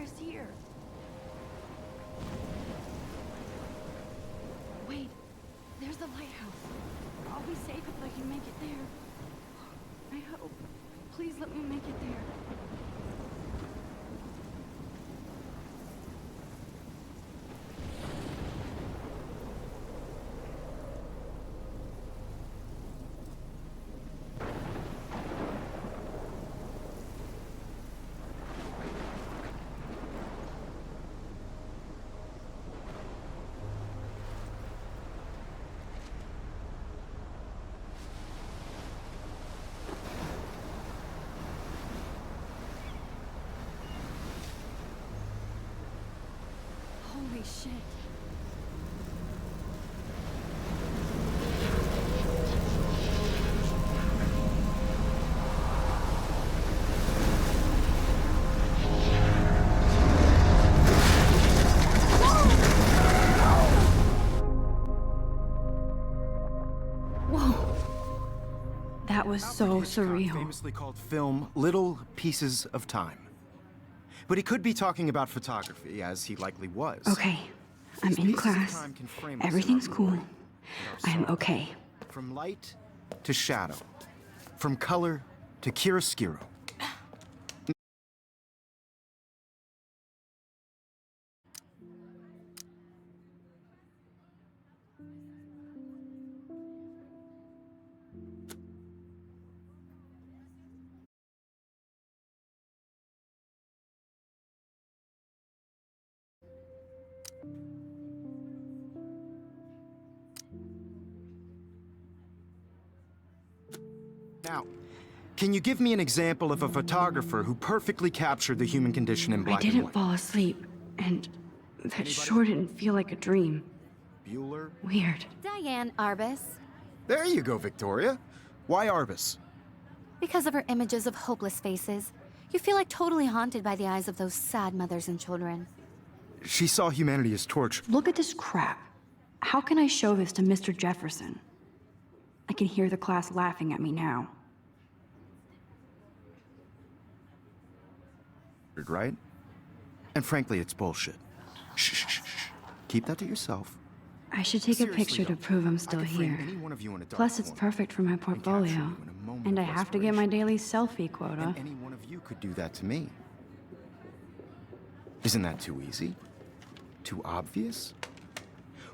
forest here. Wait, there's the lighthouse. I'll be safe if I can make it there. I hope. Please let me make it there. Holy shit. Whoa. That was so surreal. Famously called film Little Pieces of Time. But he could be talking about photography, as he likely was. Okay, I'm in class. Everything's cool. I am okay. From light to shadow. From color to chiaroscuro. Now, can you give me an example of a photographer who perfectly captured the human condition in black and I didn't white? fall asleep, and that sure didn't feel like a dream. Bueller? Weird. Diane Arbus. There you go, Victoria. Why Arbus? Because of her images of hopeless faces, you feel like totally haunted by the eyes of those sad mothers and children. She saw humanity as tortured. Look at this crap. How can I show this to Mr. Jefferson? I can hear the class laughing at me now. Right? And frankly, it's bullshit. Shh, shh, shh, shh. Keep that to yourself. I should take a Seriously, picture to though, prove I'm I still could frame here. any one of you in a dark Plus, it's corner perfect for my and capture portfolio. you in a moment And I of have to get my desperation. daily selfie quota. And any one of you could do that to me. Isn't that too easy? Too obvious?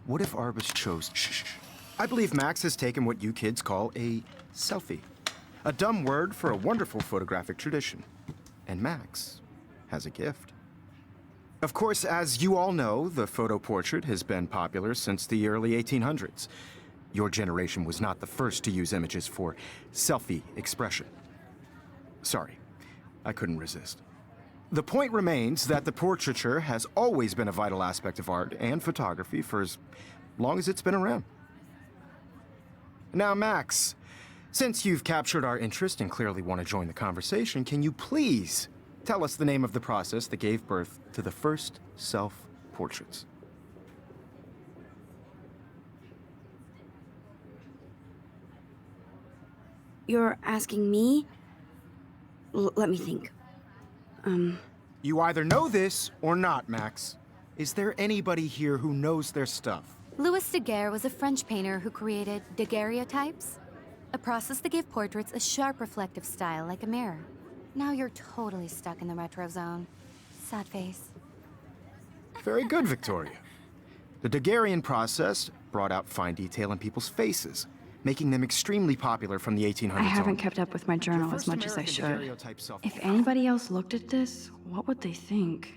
What if Arbus chose... Shh, shh, shh. I believe Max has taken what you kids call a selfie. A dumb word for a wonderful photographic tradition. And Max has a gift. Of course, as you all know, the photo portrait has been popular since the early 1800s. Your generation was not the first to use images for selfie expression. Sorry, I couldn't resist. The point remains that the portraiture has always been a vital aspect of art and photography for as long as it's been around. Now, Max, since you've captured our interest and clearly want to join the conversation, can you please tell us the name of the process that gave birth to the first self-portraits? You're asking me? Let me think. You either know this or not, Max. Is there anybody here who knows their stuff? Louis Daguerre was a French painter who created daguerreotypes, a process that gave portraits a sharp reflective style like a mirror. Now you're totally stuck in the retro zone. Sad face. Very good, Victoria. The Daguerrean process brought out fine detail in people's faces, making them extremely popular from the 1800s I haven't on. kept up with my journal as much as I should. If anybody else looked at this, what would they think?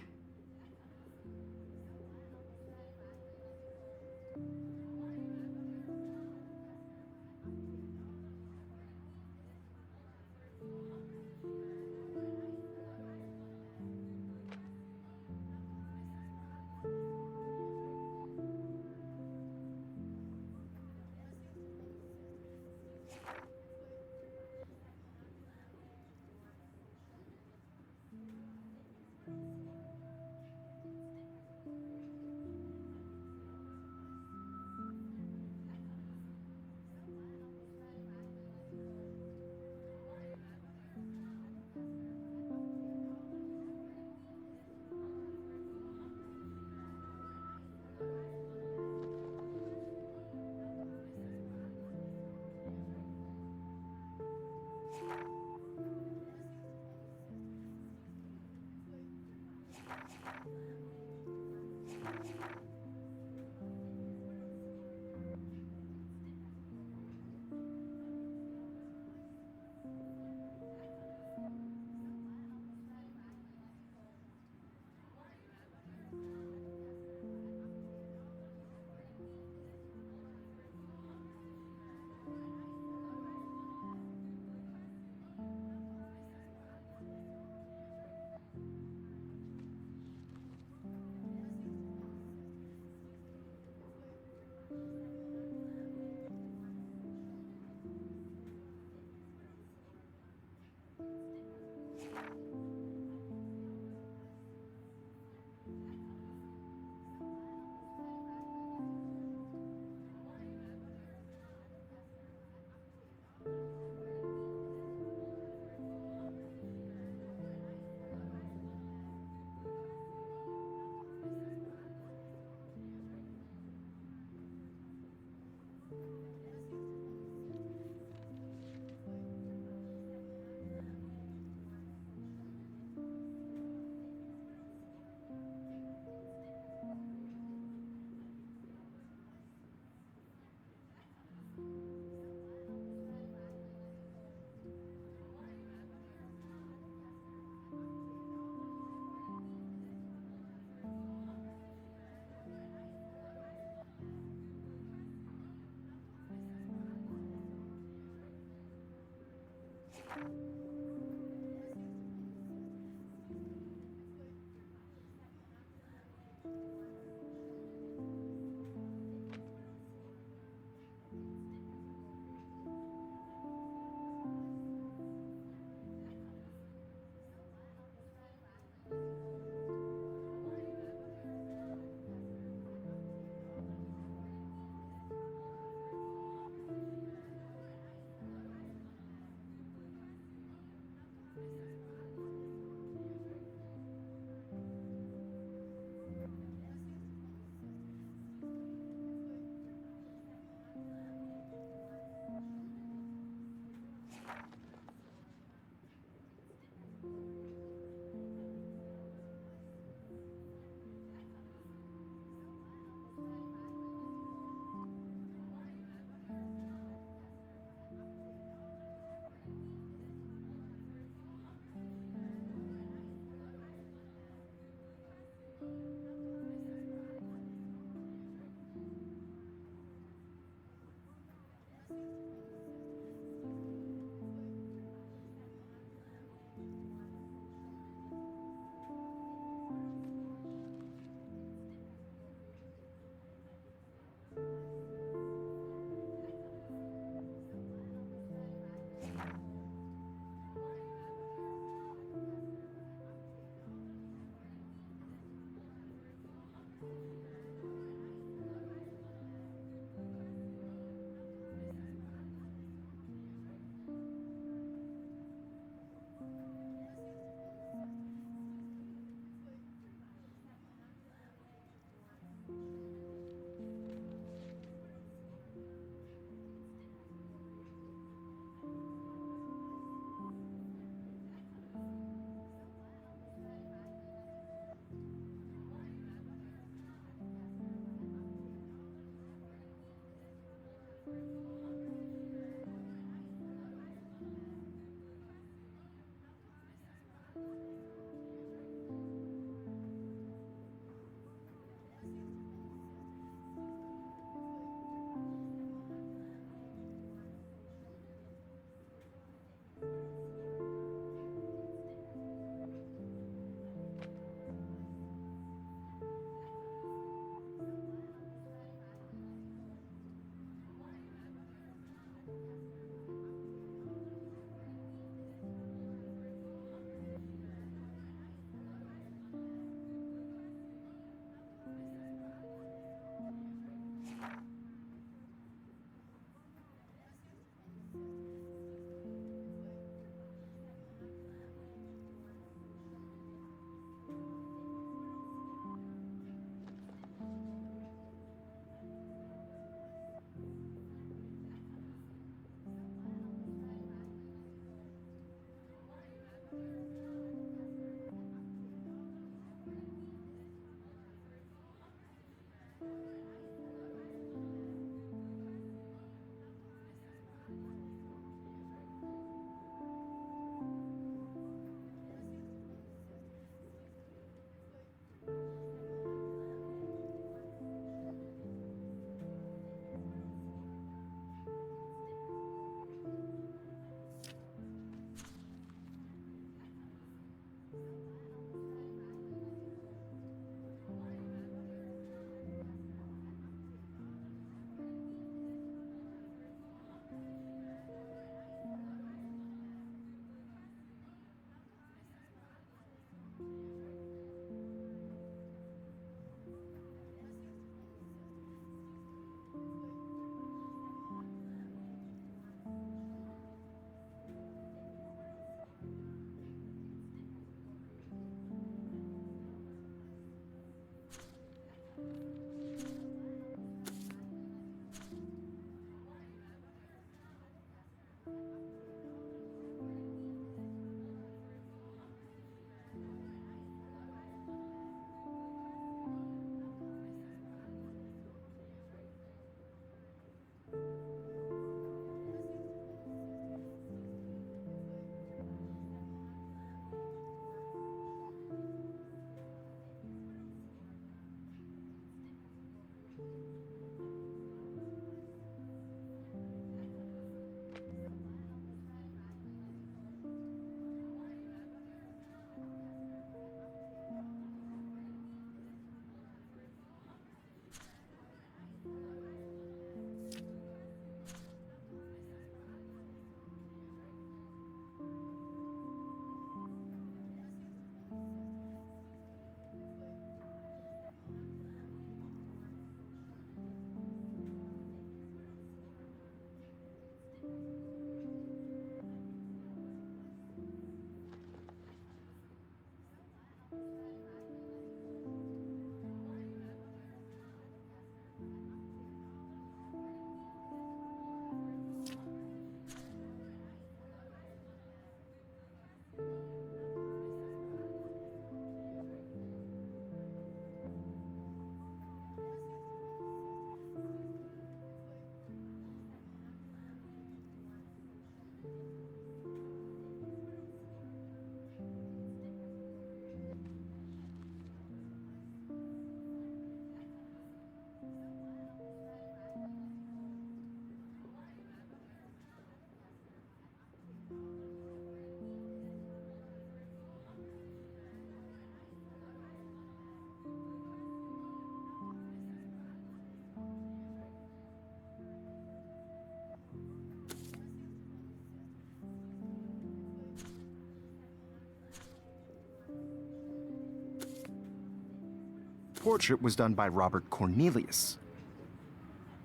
portrait was done by Robert Cornelius.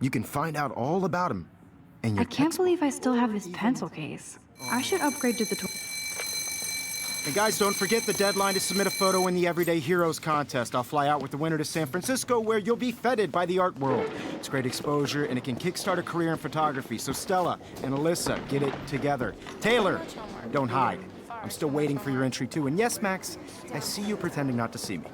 You can find out all about him in your I can't textbook. believe I still have this pencil case. I should upgrade to the And guys, don't forget the deadline to submit a photo in the Everyday Heroes contest. I'll fly out with the winner to San Francisco, where you'll be feted by the art world. It's great exposure, and it can kickstart a career in photography. So Stella and Alyssa, get it together. Taylor, don't hide. I'm still waiting for your entry, too. And yes, Max, I see you pretending not to see me.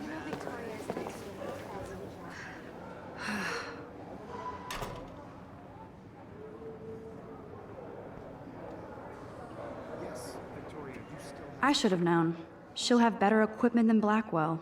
I should have known. She'll have better equipment than Blackwell.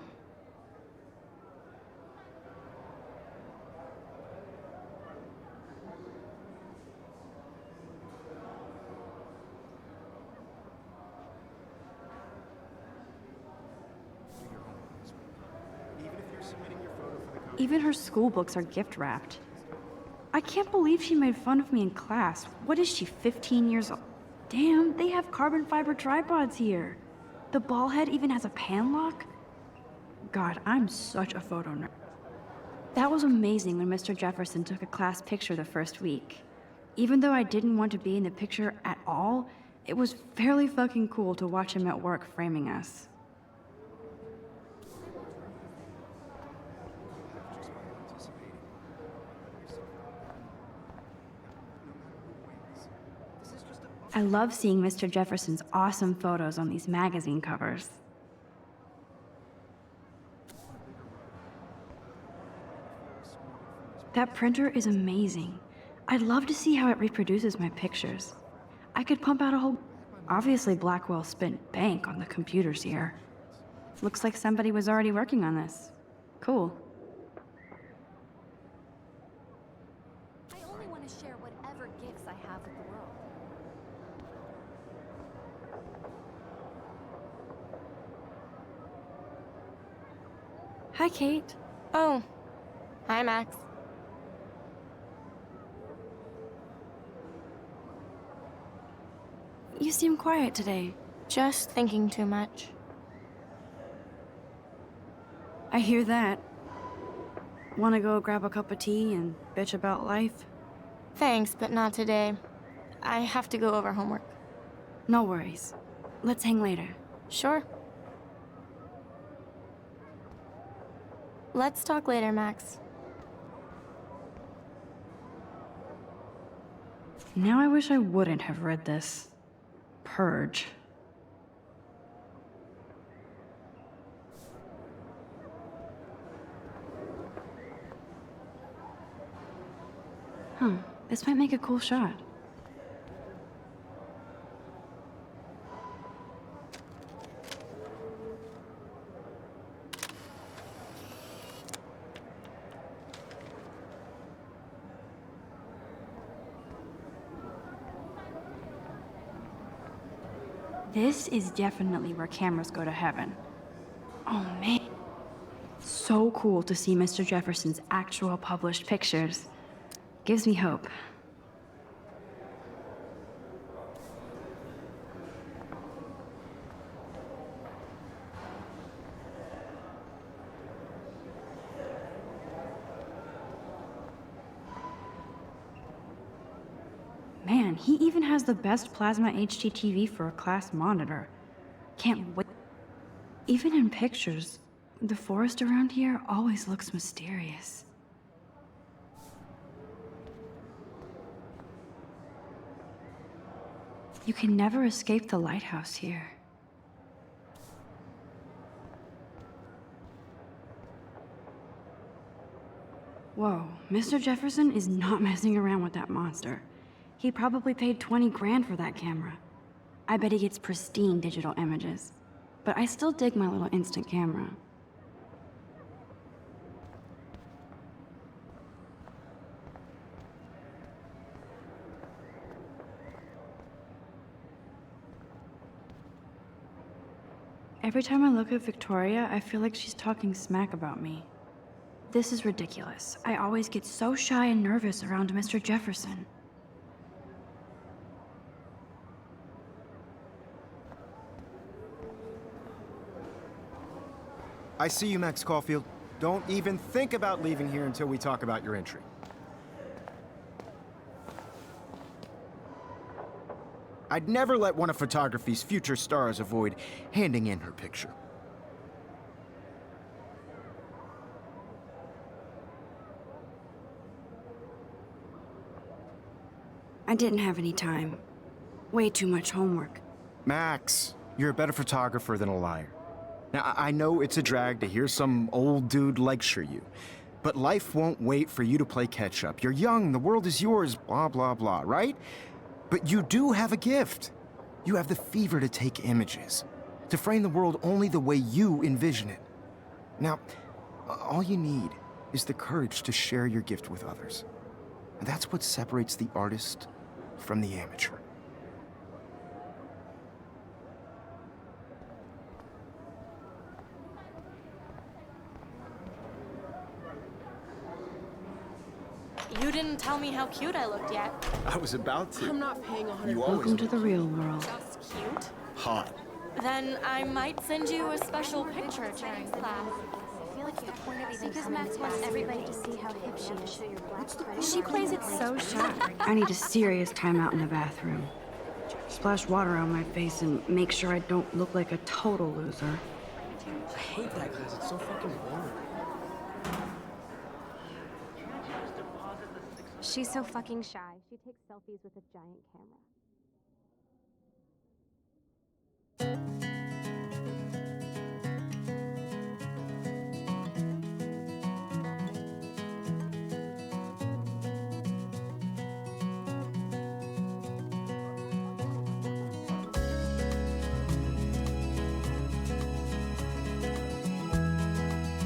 Even her school books are gift wrapped. I can't believe she made fun of me in class. What is she, 15 years old? Damn, they have carbon fiber tripods here. The ball head even has a pan lock. God, I'm such a photo nerd. That was amazing when Mr. Jefferson took a class picture the first week. Even though I didn't want to be in the picture at all, it was fairly fucking cool to watch him at work framing us. I love seeing Mr. Jefferson's awesome photos on these magazine covers. That printer is amazing. I'd love to see how it reproduces my pictures. I could pump out a whole... Obviously, Blackwell spent bank on the computers here. Looks like somebody was already working on this. Cool. I only want to share whatever gifts I have with the world. Hi, Kate. Oh. Hi, Max. You seem quiet today. Just thinking too much. I hear that. Want to go grab a cup of tea and bitch about life? Thanks, but not today. I have to go over homework. No worries. Let's hang later. Sure. Let's talk later, Max. Now I wish I wouldn't have read this. Purge. Huh, this might make a cool shot. This is definitely where cameras go to heaven. Oh man. So cool to see Mr. Jefferson's actual published pictures. Gives me hope. Man, he even has the best plasma HDTV for a class monitor. Can't wait. Even in pictures, the forest around here always looks mysterious. You can never escape the lighthouse here. Whoa, Mr. Jefferson is not messing around with that monster. He probably paid 20 grand for that camera. I bet he gets pristine digital images. But I still dig my little instant camera. Every time I look at Victoria, I feel like she's talking smack about me. This is ridiculous. I always get so shy and nervous around Mr. Jefferson. I see you, Max Caulfield. Don't even think about leaving here until we talk about your entry. I'd never let one of photography's future stars avoid handing in her picture. I didn't have any time. Way too much homework. Max, you're a better photographer than a liar. Now, I know it's a drag to hear some old dude lecture you, but life won't wait for you to play catch-up. You're young, the world is yours, blah, blah, blah, right? But you do have a gift. You have the fever to take images, to frame the world only the way you envision it. Now, all you need is the courage to share your gift with others. And that's what separates the artist from the amateur. You didn't tell me how cute I looked yet. I was about to. I'm not paying 100. You always Welcome to the real world. Just cute? hot. Then I might send you a special picture during class. Because Max wants everybody to see how hip she is. She plays it so shy. I need a serious timeout in the bathroom. Splash water on my face and make sure I don't look like a total loser. I hate that class. It's so fucking boring. She's so fucking shy. She takes selfies with a giant camera.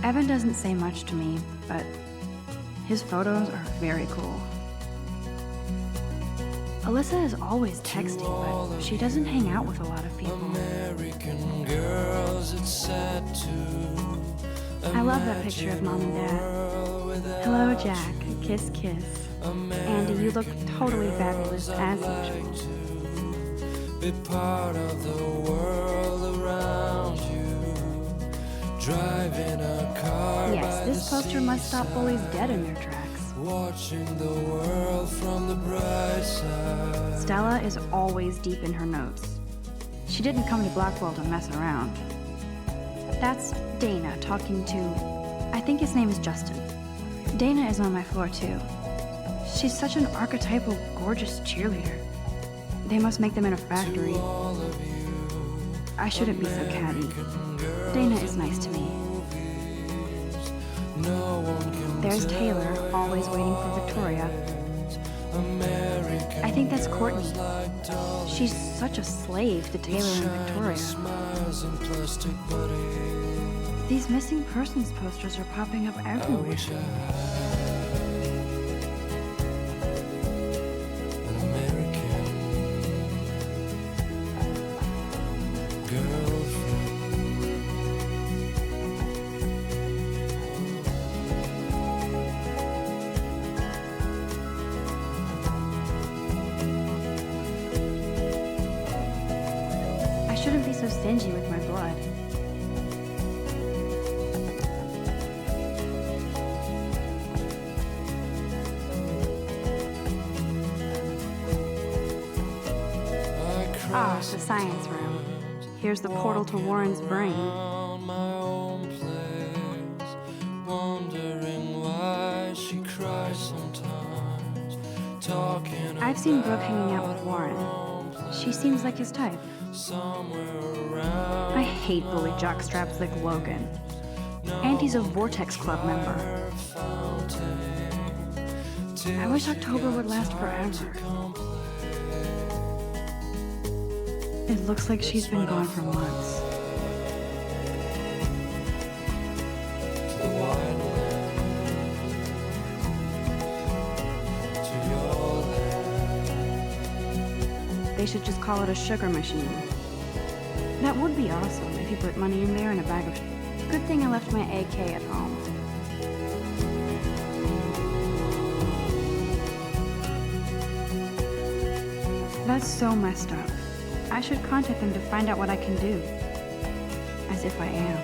Evan doesn't say much to me, but his photos are very cool. Alyssa is always texting, but she doesn't hang out with a lot of people. American girls, it's sad to I love that picture of Mom and Dad. Hello, Jack. Kiss, kiss. Andy, you look totally fabulous, as usual. be part of the world around you. Driving a car Yes, by this the poster must stop bullies dead in their tracks. watching the world from the bright side. Stella is always deep in her notes. She didn't come to Blackwell to mess around. That's Dana talking to, I think his name is Justin. Dana is on my floor too. She's such an archetypal, gorgeous cheerleader. They must make them in a factory. I shouldn't be so catty. Dana is nice to me. No one can There's Taylor, always waiting for Victoria. I think that's Courtney. She's such a slave to Taylor and Victoria. smiles and plastic buddies. These missing persons posters are popping up everywhere. An American girlfriend. I shouldn't be so stingy with my blood. Ah, the science room. Here's the portal to Warren's brain. On my own place, wondering why she cries sometimes. Talking I've seen Brooke hanging out with Warren. She seems like his type. somewhere around. I hate bully jockstraps like Logan. And he's a Vortex Club member. I wish October would last forever. It looks like she's been gone for months. The wine land, to your land. They should just call it a sugar machine. That would be awesome if you put money in there and a bag of. Good thing I left my AK at home. That's so messed up. I should contact them to find out what I can do. As if I am.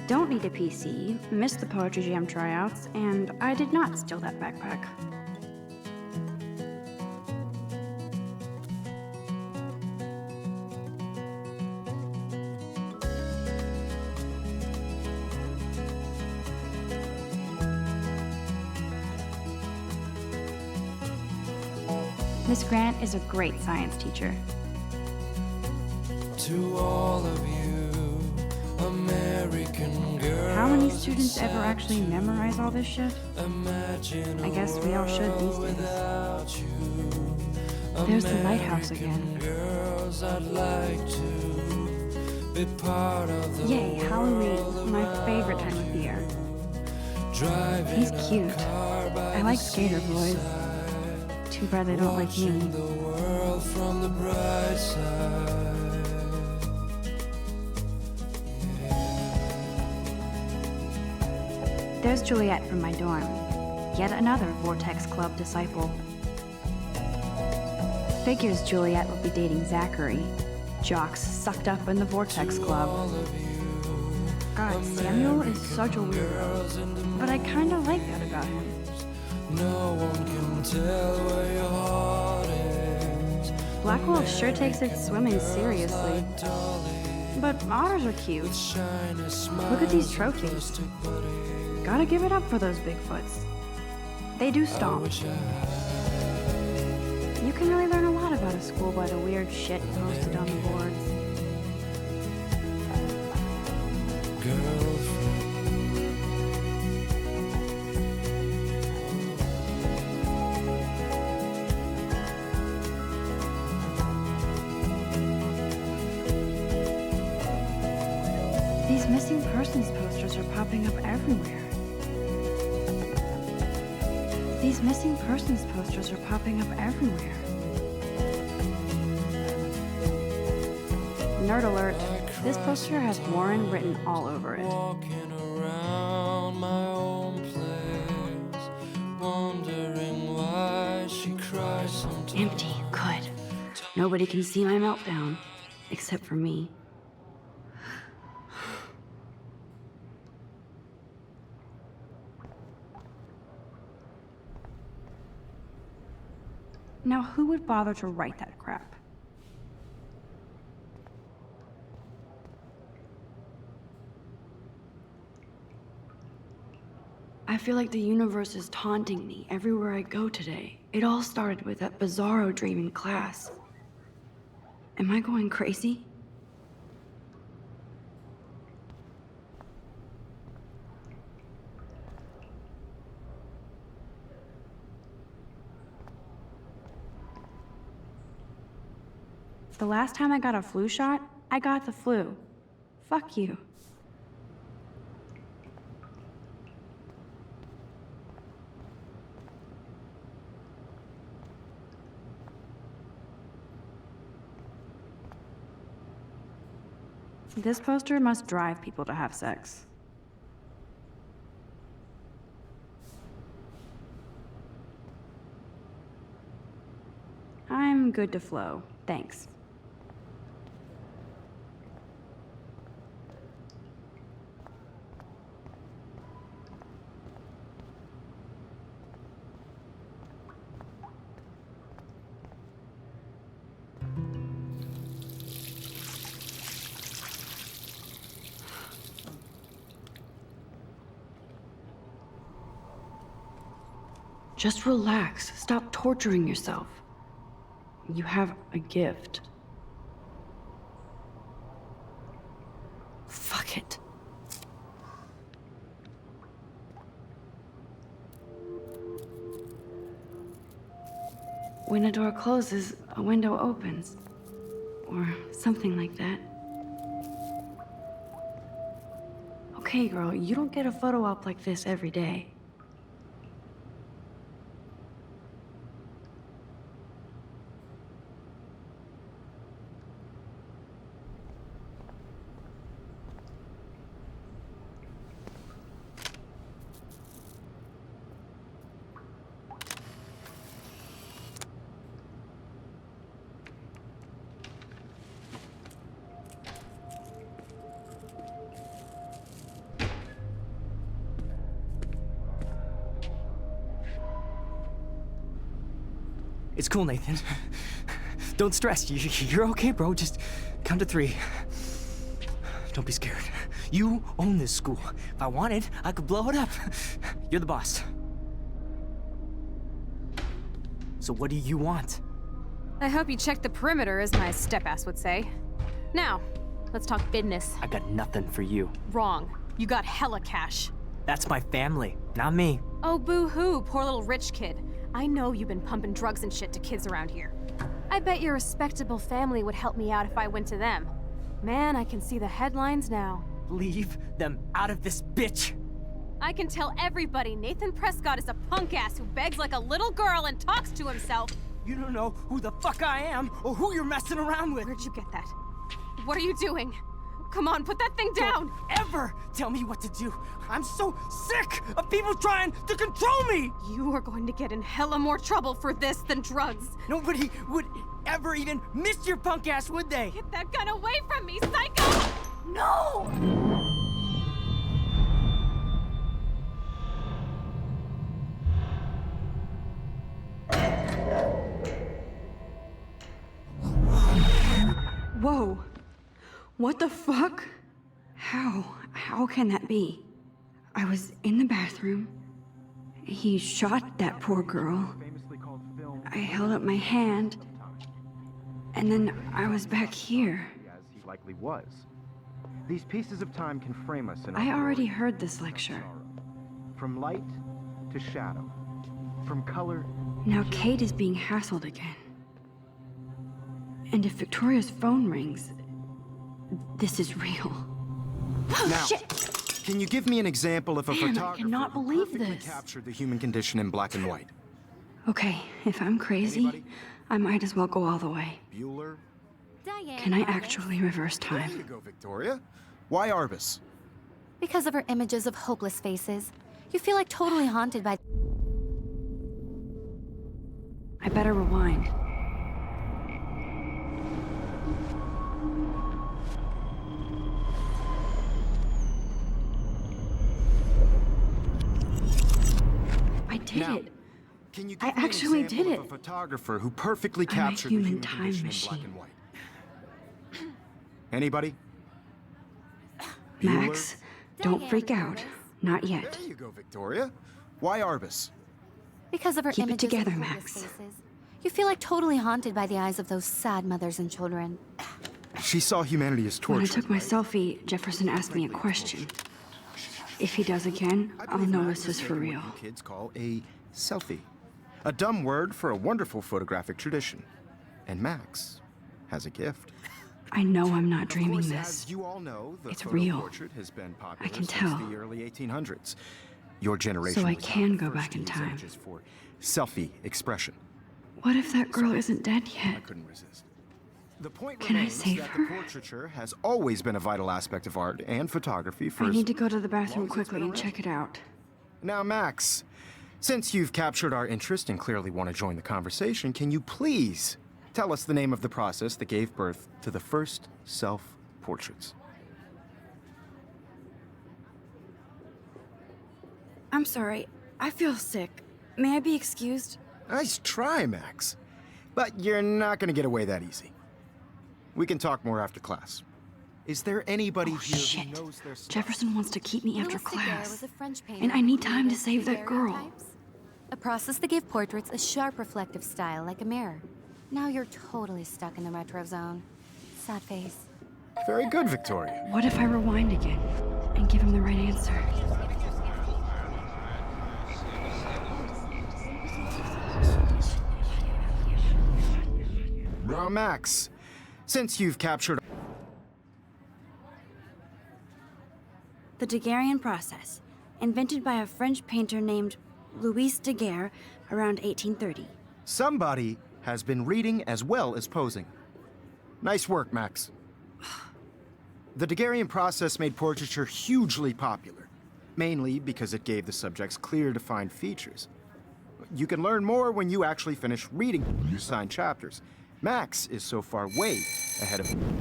don't need a PC, missed the Poetry Jam tryouts, and I did not steal that backpack. Miss Grant is a great science teacher. To all of you, American girls. How many students ever actually memorize all this shit? Imagine I guess we all should these days. without you. There's the lighthouse again. Girls, I'd like to be part of the Yay, Halloween, my favorite time of the year. driving He's cute. I like skater boys. Too bad they don't like me. the world from the bright side. There's Juliet from my dorm. Yet another Vortex Club disciple. Figures Juliet would be dating Zachary. Jocks sucked up in the Vortex Club. God, Samuel is such a weirdo. But I kinda like that about him. No one can tell where your heart is. Blackwell sure takes its swimming seriously. But otters are cute. Look at these trophies. Gotta give it up for those Bigfoots. They do stomp. You can really learn a lot about a school by the weird shit posted on the boards. Girlfriend. These missing persons posters are popping up everywhere. These missing persons posters are popping up everywhere. Nerd alert. This poster has Warren written all over it. Walking around my own place, wondering why she cries sometimes. Empty. Good. Nobody can see my meltdown. Except for me. Now, who would bother to write that crap? I feel like the universe is taunting me everywhere I go today. It all started with that bizarro dream in class. Am I going crazy? The last time I got a flu shot, I got the flu. Fuck you. This poster must drive people to have sex. I'm good to flow, thanks. Just relax. Stop torturing yourself. You have a gift. Fuck it. When a door closes, a window opens. Or something like that. Okay, girl, you don't get a photo op like this every day. It's cool, Nathan. Don't stress. You're okay, bro. Just count to 3. Don't be scared. You own this school. If I wanted, I could blow it up. You're the boss. So what do you want? I hope you checked the perimeter, as my step-ass would say. Now, let's talk business. I got nothing for you. Wrong. You got hella cash. That's my family, not me. Oh, boo-hoo, poor little rich kid. I know you've been pumping drugs and shit to kids around here. I bet your respectable family would help me out if I went to them. Man, I can see the headlines now. Leave them out of this bitch! I can tell everybody Nathan Prescott is a punk-ass who begs like a little girl and talks to himself. You don't know who the fuck I am or who you're messing around with. Where'd you get that? What are you doing? Come on, put that thing down! Don't ever tell me what to do. I'm so sick of people trying to control me! You are going to get in hella more trouble for this than drugs. Nobody would ever even miss your punk ass, would they? Get that gun away from me, psycho! No! Whoa. What the fuck? How can that be? I was in the bathroom. He shot that poor girl. I held up my hand. And then I was back here. As he likely was. These pieces of time can frame us in I our already glory heard this lecture. sorrow. From light to shadow. From color. Now Kate is being hassled again. And if Victoria's phone rings, this is real. Now, Shit! can you give me an example of a Man, I photographer cannot who believe perfectly this. captured the human condition in black and white? Okay, if I'm crazy, Anybody? I might as well go all the way. Bueller? Diane Can I Arbus. actually reverse There you time? go, Victoria. Why Arbus? Because of her images of hopeless faces, you feel like totally haunted by... I better rewind. I did Now, it. Can you I give me an actually example did of it. a photographer who perfectly I'm a captured human the human time condition in machine. black and white? Anybody? Max, don't Diane freak out. Arbus. Not yet. There you go, Victoria. Why Arbus? Because of her Keep it images together, of hopeless Max. faces, you feel like totally haunted by the eyes of those sad mothers and children. She saw humanity as When I torture. took my selfie, Jefferson asked me a question. If he does again, I I'll believe know Max this is is for making real. what you kids call a selfie. A dumb word for a wonderful photographic tradition. And Max has a gift. I know I'm not Of dreaming course, this. as you all know, the It's photo real. portrait has been popular can since tell. the early 1800s. Your generation So I was can the go first back to in use time. images for selfie expression. What if that girl isn't dead I yet? couldn't resist. The point Can I remains save that her? the portraiture has always been a vital aspect of art and photography for I as need to go to the long bathroom as it's quickly been and around. check it out. Now, Max, since you've captured our interest and clearly want to join the conversation, can you please tell us the name of the process that gave birth to the first self-portraits? I'm sorry. I feel sick. May I be excused? Nice try, Max. But you're not going to get away that easy. We can talk more after class. Is there anybody Oh, here shit. who knows their stuff? Jefferson wants to keep me after Louis Daguerre class. was a French painter And I who need time to created save that girl. daguerreotypes, a process that gave portraits a sharp reflective style like a mirror. Now you're totally stuck in the retro zone. Sad face. Very good, Victoria. What if I rewind again and give him the right answer? Now, Max, since you've captured... The Daguerrean process, invented by a French painter named Louis Daguerre around 1830. Somebody has been reading as well as posing. Nice work, Max. The Daguerrean process made portraiture hugely popular, mainly because it gave the subjects clear, defined features. You can learn more when you actually finish reading your assigned chapters. Max is so far way ahead of everybody.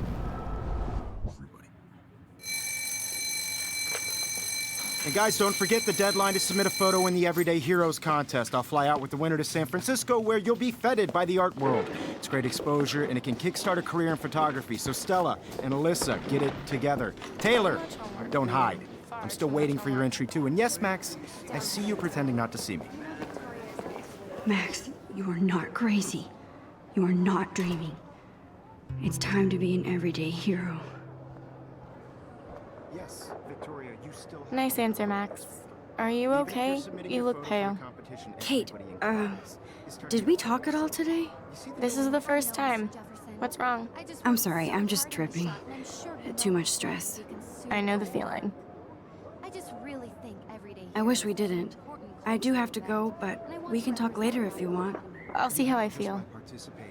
And guys, don't forget the deadline to submit a photo in the Everyday Heroes contest. I'll fly out with the winner to San Francisco, where you'll be feted by the art world. It's great exposure, and it can kickstart a career in photography. So Stella and Alyssa, get it together. Taylor, don't hide. I'm still waiting for your entry, too. And yes, Max, I see you pretending not to see me. Max, you are not crazy. You are not dreaming. It's time to be an everyday hero. Yes, Victoria, you still... Nice answer, Max. Are you okay? You look pale. Kate, did we talk at all today? This is the first time. What's wrong? I'm sorry, I'm just dripping. Too much stress. I know the feeling. I just really think everyday I wish we didn't. I do have to go, but we can talk later if you want. I'll see how I feel.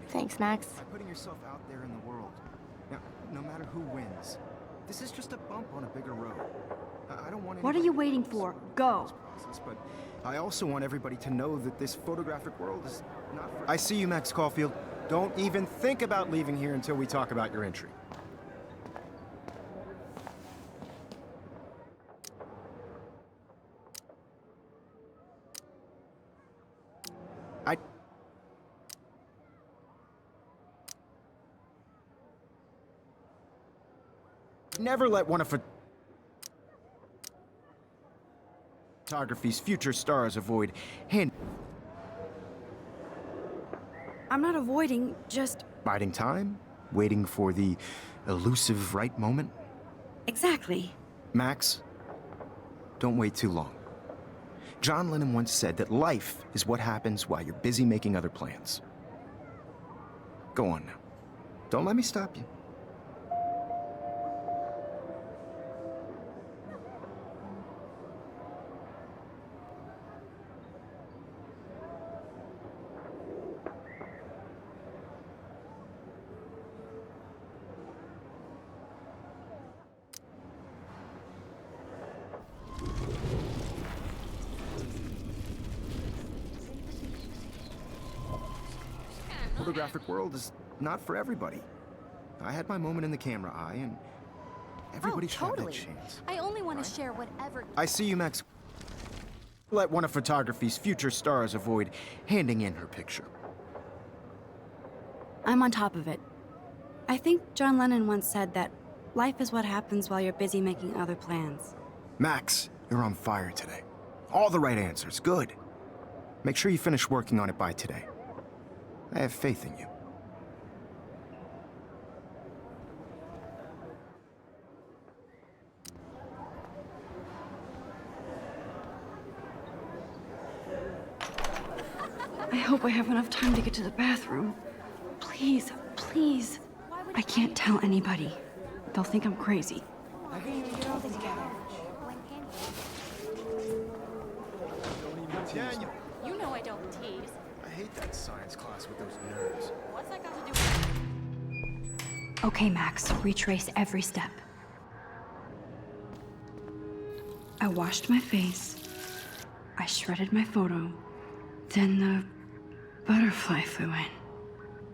Thanks, Max. By putting yourself out there in the world. Now, no matter who wins, this is just a bump on a bigger road. I don't want What are you waiting for? Go. process, but I also want everybody to know that this photographic world is not for... I see you, Max Caulfield. Don't even think about leaving here until we talk about your entry. I... Never let one of photography's future stars avoid hand... I'm not avoiding, just... biding time, waiting for the elusive right moment. Exactly. Max, don't wait too long. John Lennon once said that life is what happens while you're busy making other plans. Go on now. Don't let me stop you. Photographic world is not for everybody. I had my moment in the camera eye, and everybody should have that chance. I only want to share whatever. I see you, Max. Let one of photography's future stars avoid handing in her picture. I'm on top of it. I think John Lennon once said that life is what happens while you're busy making other plans. Max, you're on fire today. All the right answers. Good. Make sure you finish working on it by today. I have faith in you. I hope I have enough time to get to the bathroom. Please, please. I can't tell anybody. They'll think I'm crazy. Daniel! You know I don't tease. I hate that science class with those nerds. What's that got to do with... Okay, Max, retrace every step. I washed my face. I shredded my photo. Then the butterfly flew in.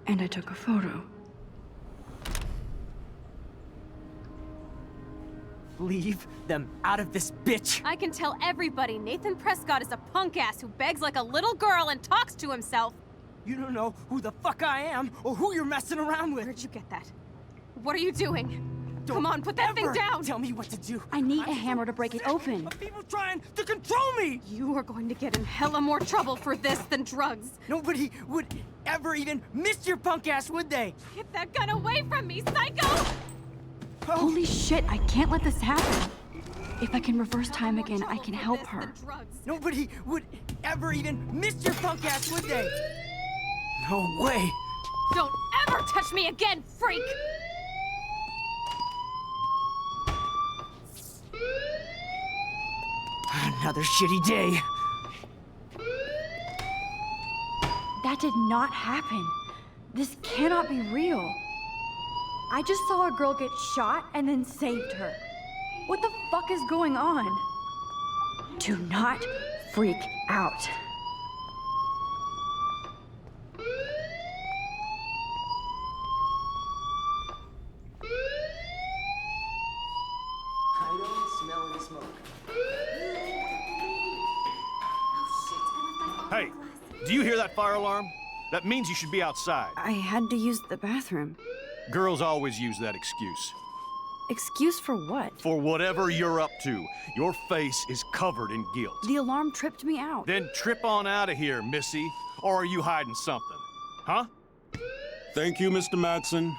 And I took a photo. Leave them out of this bitch! I can tell everybody Nathan Prescott is a punk ass who begs like a little girl and talks to himself. You don't know who the fuck I am or who you're messing around with. Where'd you get that? What are you doing? Don't Come on, put that thing ever down! Tell me what to do. I need a hammer to break it open. Of people trying to control me! You are going to get in hella more trouble for this than drugs. Nobody would ever even miss your punk ass, would they? Get that gun away from me, psycho! Holy shit, I can't let this happen. If I can reverse time again, I can help her. Nobody would ever even miss your punk ass, would they? No way! Don't ever touch me again, freak! Another shitty day. That did not happen. This cannot be real. I just saw a girl get shot and then saved her. What the fuck is going on? Do not freak out. I don't smell any smoke. Hey, do you hear that fire alarm? That means you should be outside. I had to use the bathroom. Girls always use that excuse. Excuse for what? For whatever you're up to. Your face is covered in guilt. The alarm tripped me out. Then trip on out of here, Missy. Or are you hiding something? Huh? Thank you, Mr. Maxine.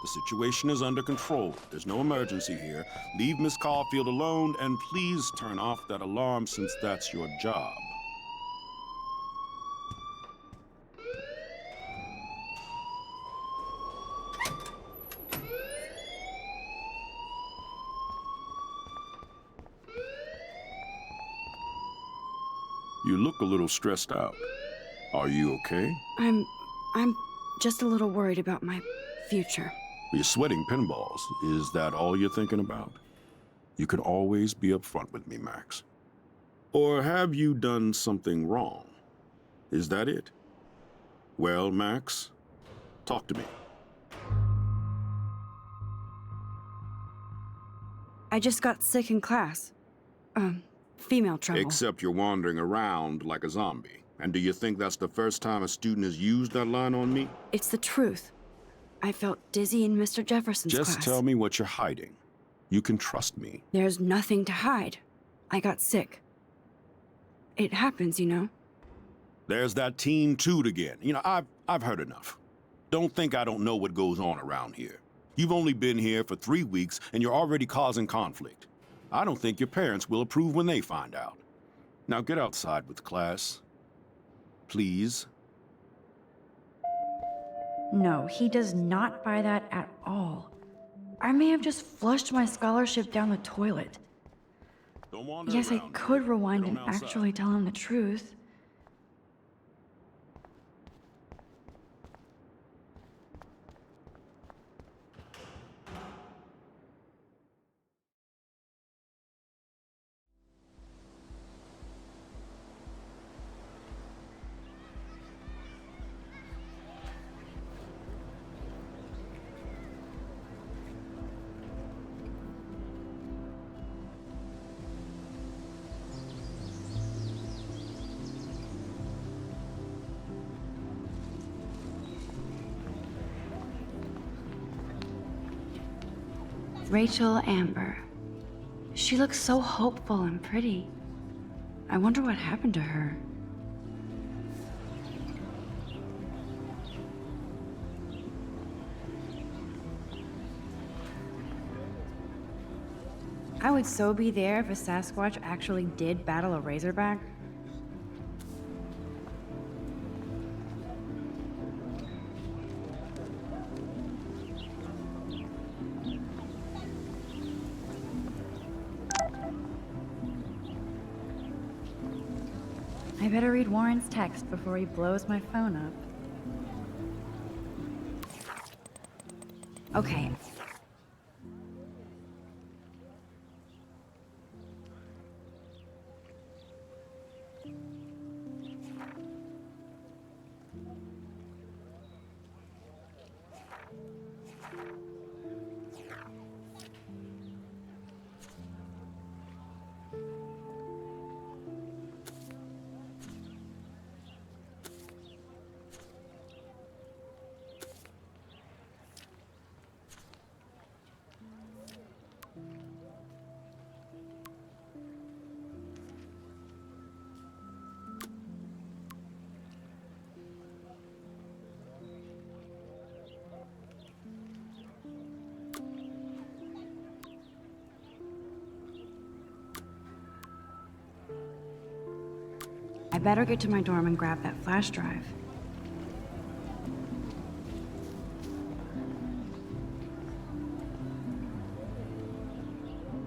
The situation is under control. There's no emergency here. Leave Miss Caulfield alone, and please turn off that alarm since that's your job. You look a little stressed out. Are you okay? I'm just a little worried about my future. You're sweating pinballs. Is that all you're thinking about? You can always be upfront with me, Max. Or have you done something wrong? Is that it? Well, Max, talk to me. I just got sick in class. Female trouble. Except you're wandering around like a zombie. And do you think that's the first time a student has used that line on me? It's the truth. I felt dizzy in Mr. Jefferson's class. Just tell me what you're hiding. You can trust me. There's nothing to hide. I got sick. It happens, you know. There's that teen toot again. You know, I've heard enough. Don't think I don't know what goes on around here. You've only been here for 3 weeks, and you're already causing conflict. I don't think your parents will approve when they find out. Now get outside with class. Please. No, he does not buy that at all. I may have just flushed my scholarship down the toilet. Don't wander Yes, I around. could rewind Get 'em and outside. actually tell him the truth. Rachel Amber. She looks so hopeful and pretty. I wonder what happened to her. I would so be there if a Sasquatch actually did battle a Razorback. I better read Warren's text before he blows my phone up. Okay. I better get to my dorm and grab that flash drive.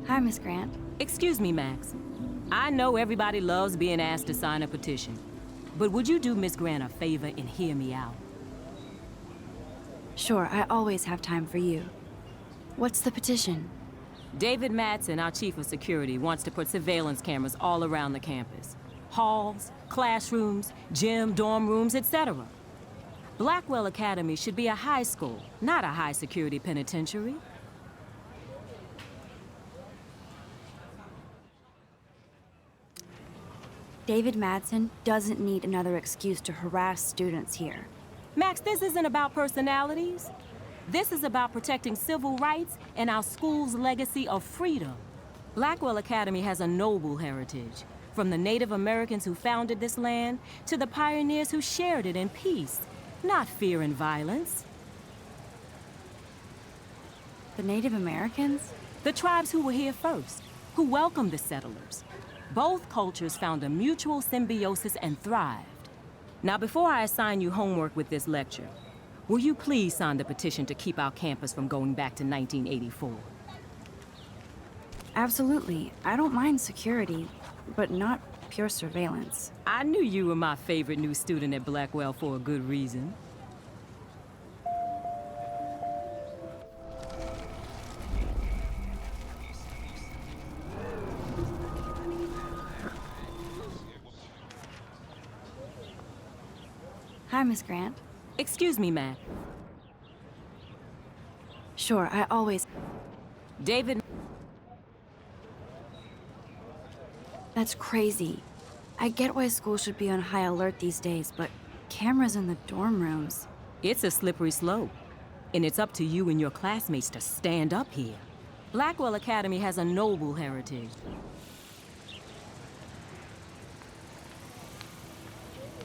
Hi, Miss Grant. Excuse me, Max. I know everybody loves being asked to sign a petition, but would you do Miss Grant a favor and hear me out? Sure, I always have time for you. What's the petition? David Matson, our chief of security, wants to put surveillance cameras all around the campus. Halls, classrooms, gym, dorm rooms, etc. Blackwell Academy should be a high school, not a high-security penitentiary. David Madsen doesn't need another excuse to harass students here. Max, this isn't about personalities. This is about protecting civil rights and our school's legacy of freedom. Blackwell Academy has a noble heritage, from the Native Americans who founded this land to the pioneers who shared it in peace, not fear and violence. The Native Americans? The tribes who were here first, who welcomed the settlers. Both cultures found a mutual symbiosis and thrived. Now, before I assign you homework with this lecture, will you please sign the petition to keep our campus from going back to 1984? Absolutely. I don't mind security, but not pure surveillance. I knew you were my favorite new student at Blackwell for a good reason. Hi, Miss Grant. Excuse me, Matt. Sure, I always... David... That's crazy. I get why school should be on high alert these days, but cameras in the dorm rooms... It's a slippery slope, and it's up to you and your classmates to stand up here. Blackwell Academy has a noble heritage.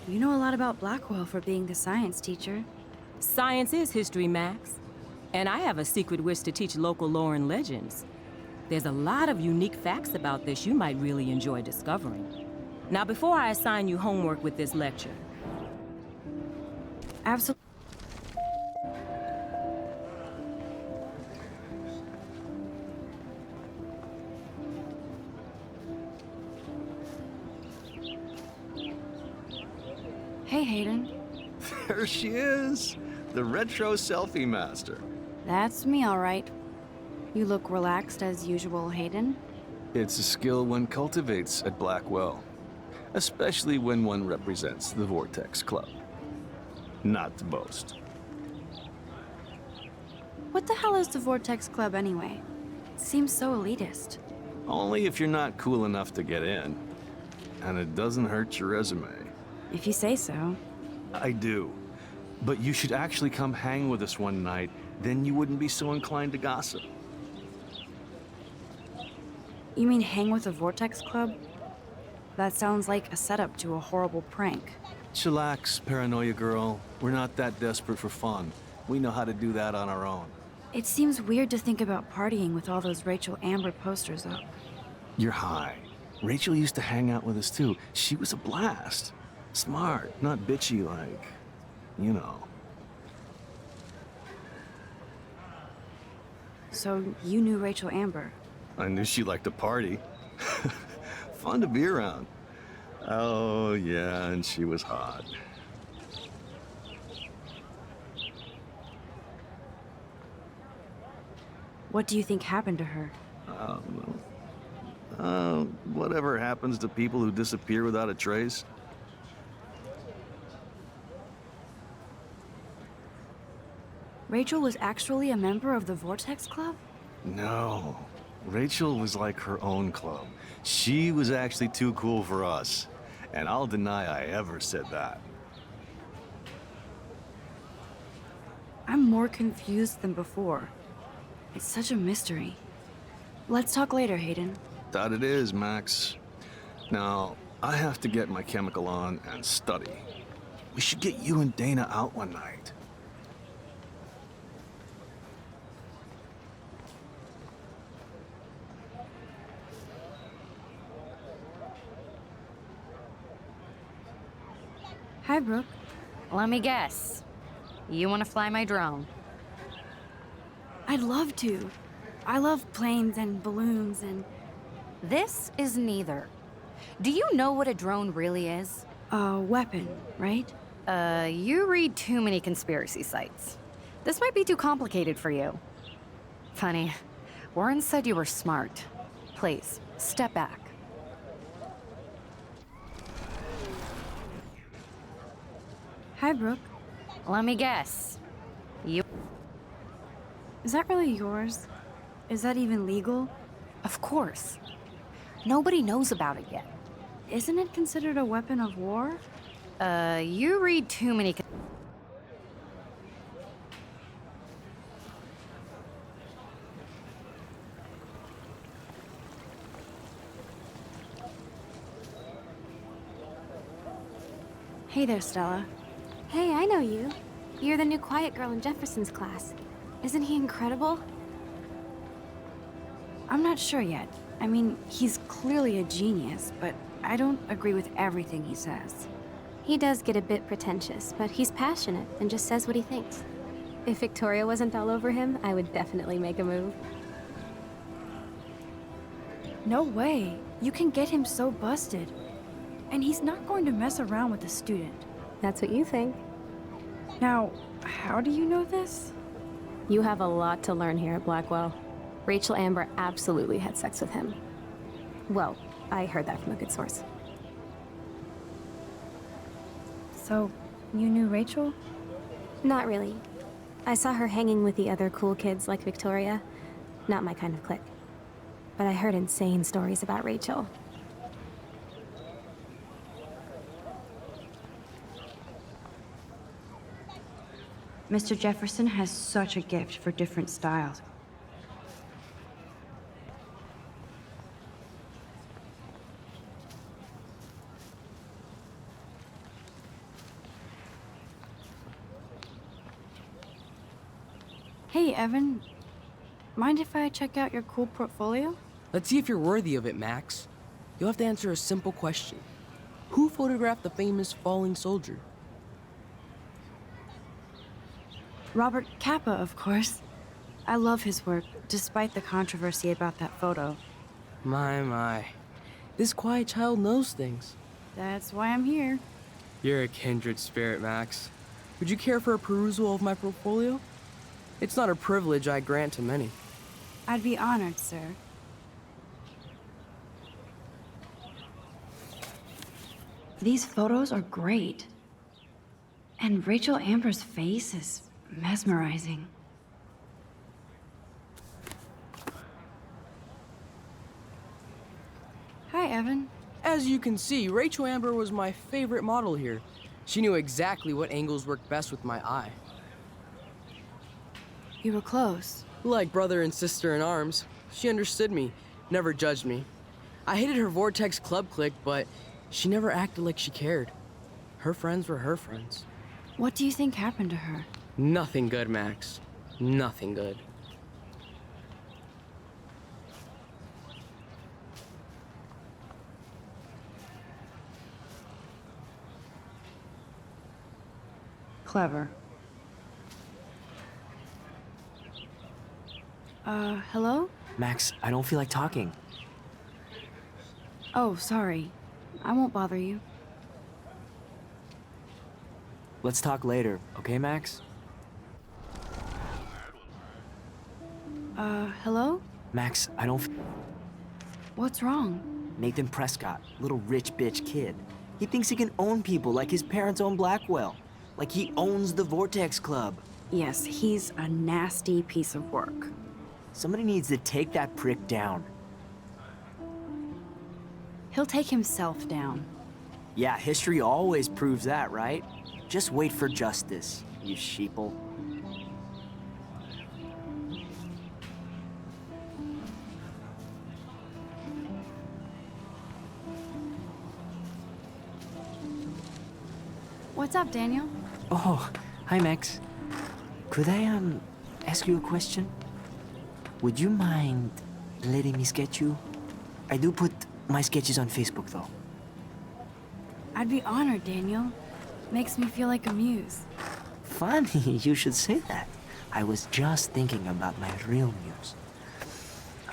You know a lot about Blackwell for being the science teacher. Science is history, Max. And I have a secret wish to teach local lore and legends. There's a lot of unique facts about this you might really enjoy discovering. Now, before I assign you homework with this lecture... Absolutely. Hey, Hayden. There she is, the retro selfie master. That's me, all right. You look relaxed as usual, Hayden. It's a skill one cultivates at Blackwell, especially when one represents the Vortex Club. Not to boast. What the hell is the Vortex Club anyway? It seems so elitist. Only if you're not cool enough to get in. And it doesn't hurt your resume. If you say so. I do. But you should actually come hang with us one night, then you wouldn't be so inclined to gossip. You mean hang with the Vortex Club? That sounds like a setup to a horrible prank. Chillax, paranoia girl. We're not that desperate for fun. We know how to do that on our own. It seems weird to think about partying with all those Rachel Amber posters up. You're high. Rachel used to hang out with us too. She was a blast. Smart, not bitchy like, you know. So you knew Rachel Amber? I knew she liked to party. Fun to be around. Oh, yeah, and she was hot. What do you think happened to her? Whatever happens to people who disappear without a trace. Rachel was actually a member of the Vortex Club? No. Rachel was like her own club. She was actually too cool for us. And I'll deny I ever said that. I'm more confused than before. It's such a mystery. Let's talk later, Hayden. That it is, Max. Now, I have to get my chemical on and study. We should get you and Dana out one night. Hi, Brooke. Let me guess. You want to fly my drone? I'd love to. I love planes and balloons and... This is neither. Do you know what a drone really is? A weapon, right? You read too many conspiracy sites. This might be too complicated for you. Funny, Warren said you were smart. Please, step back. Hi, Brooke. Let me guess. You... Is that really yours? Is that even legal? Of course. Nobody knows about it yet. isn't it considered a weapon of war? You read too many. Hey there, Stella. Hey, I know you. You're the new quiet girl in Jefferson's class. Isn't he incredible? I'm not sure yet. I mean, he's clearly a genius, but I don't agree with everything he says. He does get a bit pretentious, but he's passionate and just says what he thinks. If Victoria wasn't all over him, I would definitely make a move. No way. You can get him so busted. And he's not going to mess around with a student. That's what you think. Now, how do you know this? You have a lot to learn here at Blackwell. Rachel Amber absolutely had sex with him. Well, I heard that from a good source. So, you knew Rachel? Not really. I saw her hanging with the other cool kids like Victoria. Not my kind of clique. But I heard insane stories about Rachel. Mr. Jefferson has such a gift for different styles. Hey, Evan. Mind if I check out your cool portfolio? Let's see if you're worthy of it, Max. You'll have to answer a simple question. Who photographed the famous falling soldier? Robert Capa, of course. I love his work, despite the controversy about that photo. My. This quiet child knows things. That's why I'm here. You're a kindred spirit, Max. Would you care for a perusal of my portfolio? It's not a privilege I grant to many. I'd be honored, sir. These photos are great. And Rachel Amber's face is mesmerizing. Hi, Evan. As you can see, Rachel Amber was my favorite model here. She knew exactly what angles worked best with my eye. You were close. Like brother and sister in arms. She understood me, never judged me. I hated her Vortex Club clique, but she never acted like she cared. Her friends were her friends. What do you think happened to her? Nothing good, Max. Nothing good. Clever. Hello? Max, I don't feel like talking. Oh, sorry. I won't bother you. Let's talk later, okay, Max? Hello? Max, I don't What's wrong? Nathan Prescott, little rich bitch kid. He thinks he can own people like his parents own Blackwell. Like he owns the Vortex Club. Yes, he's a nasty piece of work. Somebody needs to take that prick down. He'll take himself down. Yeah, history always proves that, right? Just wait for justice, you sheeple. What's up, Daniel? Oh, hi, Max. Could I, ask you a question? Would you mind letting me sketch you? I do put my sketches on Facebook, though. I'd be honored, Daniel. Makes me feel like a muse. Funny, you should say that. I was just thinking about my real muse.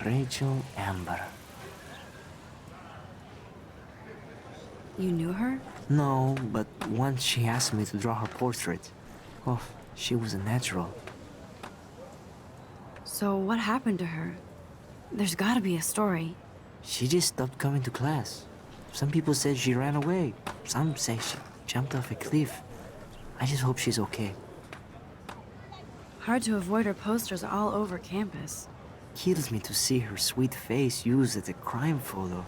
Rachel Amber. You knew her? No, but once she asked me to draw her portrait. Oh, she was a natural. So what happened to her? There's gotta be a story. She just stopped coming to class. Some people said she ran away. Some say she jumped off a cliff. I just hope she's okay. Hard to avoid her posters all over campus. Kills me to see her sweet face used as a crime photo.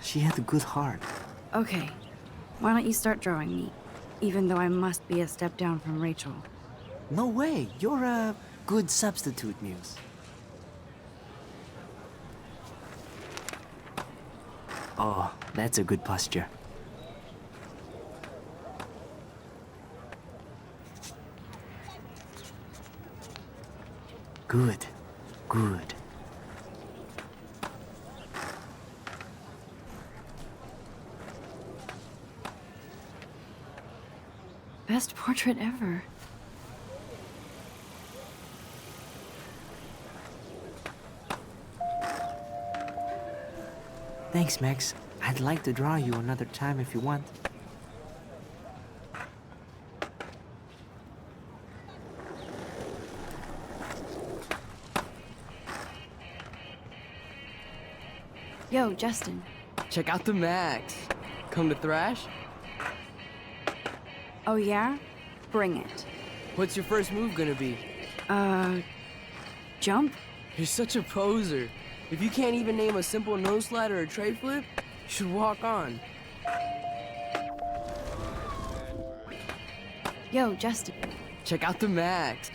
She had a good heart. Okay, why don't you start drawing me? Even though I must be a step down from Rachel. No way, you're a good substitute, Muse. Oh, that's a good posture. Good, good. Best portrait ever. Thanks, Max. I'd like to draw you another time if you want. Yo, Justin. Check out the Max. Come to thrash? Oh yeah? Bring it. What's your first move gonna be? Jump? You're such a poser. If you can't even name a simple nose slide or a tray flip, you should walk on. Yo, Justin. Check out the Max.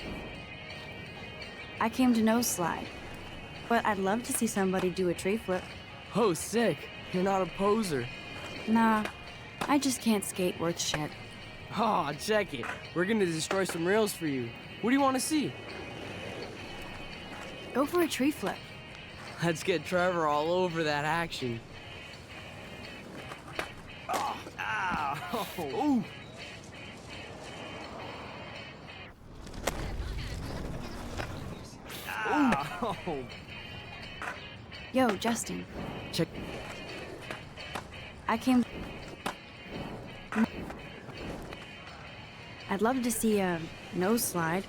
I came to nose slide, but I'd love to see somebody do a tree flip. Oh, sick. You're not a poser. Nah, I just can't skate worth shit. Oh, check it. We're gonna destroy some rails for you. What do you want to see? Go for a tree flip. Let's get Trevor all over that action. Oh, ow. Ooh. Ow. Yo, Justin. Check. I came... I'd love to see a nose slide.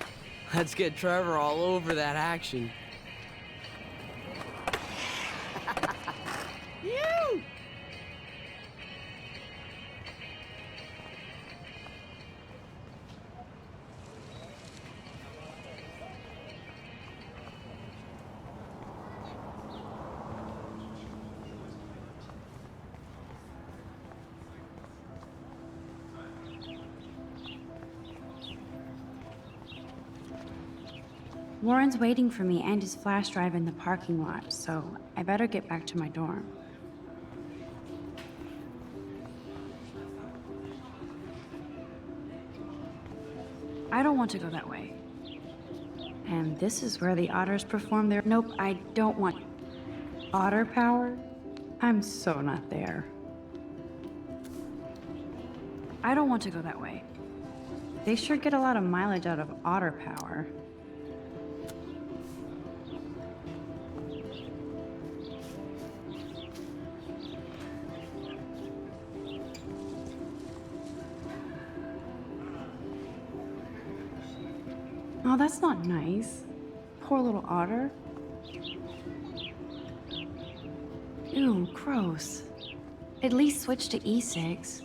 Let's get Trevor all over that action. You! Warren's waiting for me and his flash drive in the parking lot, so I better get back to my dorm. I don't want to go that way. And this is where the otters perform their... Nope, I don't want... Otter power? I'm so not there. I don't want to go that way. They sure get a lot of mileage out of otter power. Oh, that's not nice. Poor little otter. Ew, gross. At least switch to E6.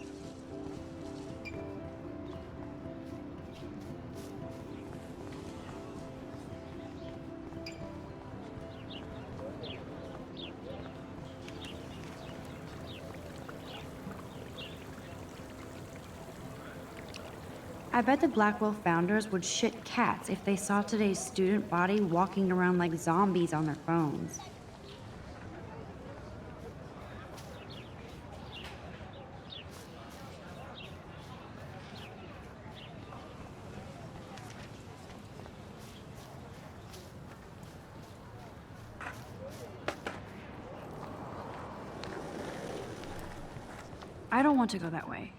I bet the Blackwell founders would shit cats if they saw today's student body walking around like zombies on their phones. I don't want to go that way.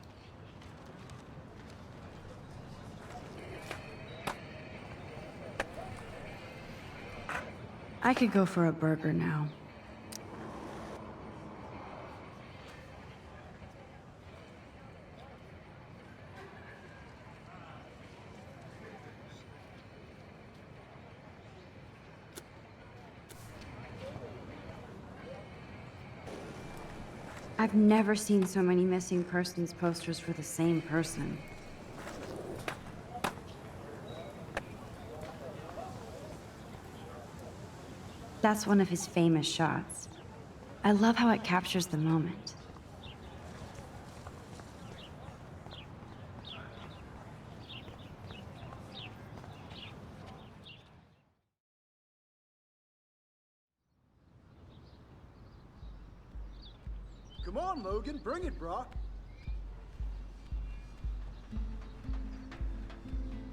I could go for a burger now. I've never seen so many missing persons posters for the same person. That's one of his famous shots. I love how it captures the moment. Come on, Logan, bring it, Brock.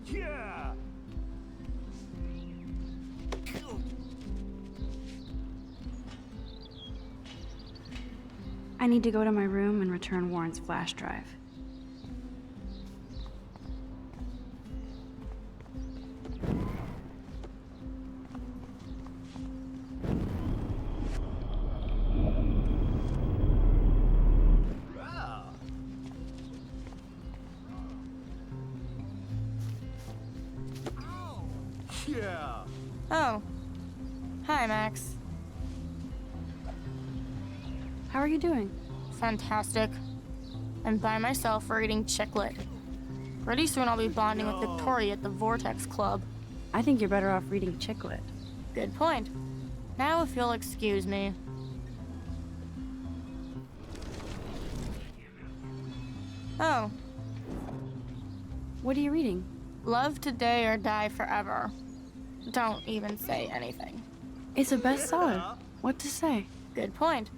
Yeah! I need to go to my room and return Warren's flash drive. Yeah! Oh. Hi, Max. How are you doing? Fantastic. I'm by myself reading chick lit. Pretty soon I'll be bonding with Victoria at the Vortex Club. I think you're better off reading chick lit. Good point. Now if you'll excuse me. Oh, What are you reading? Love Today or Die Forever. Don't even say anything. It's a bestseller. What to say? Good point.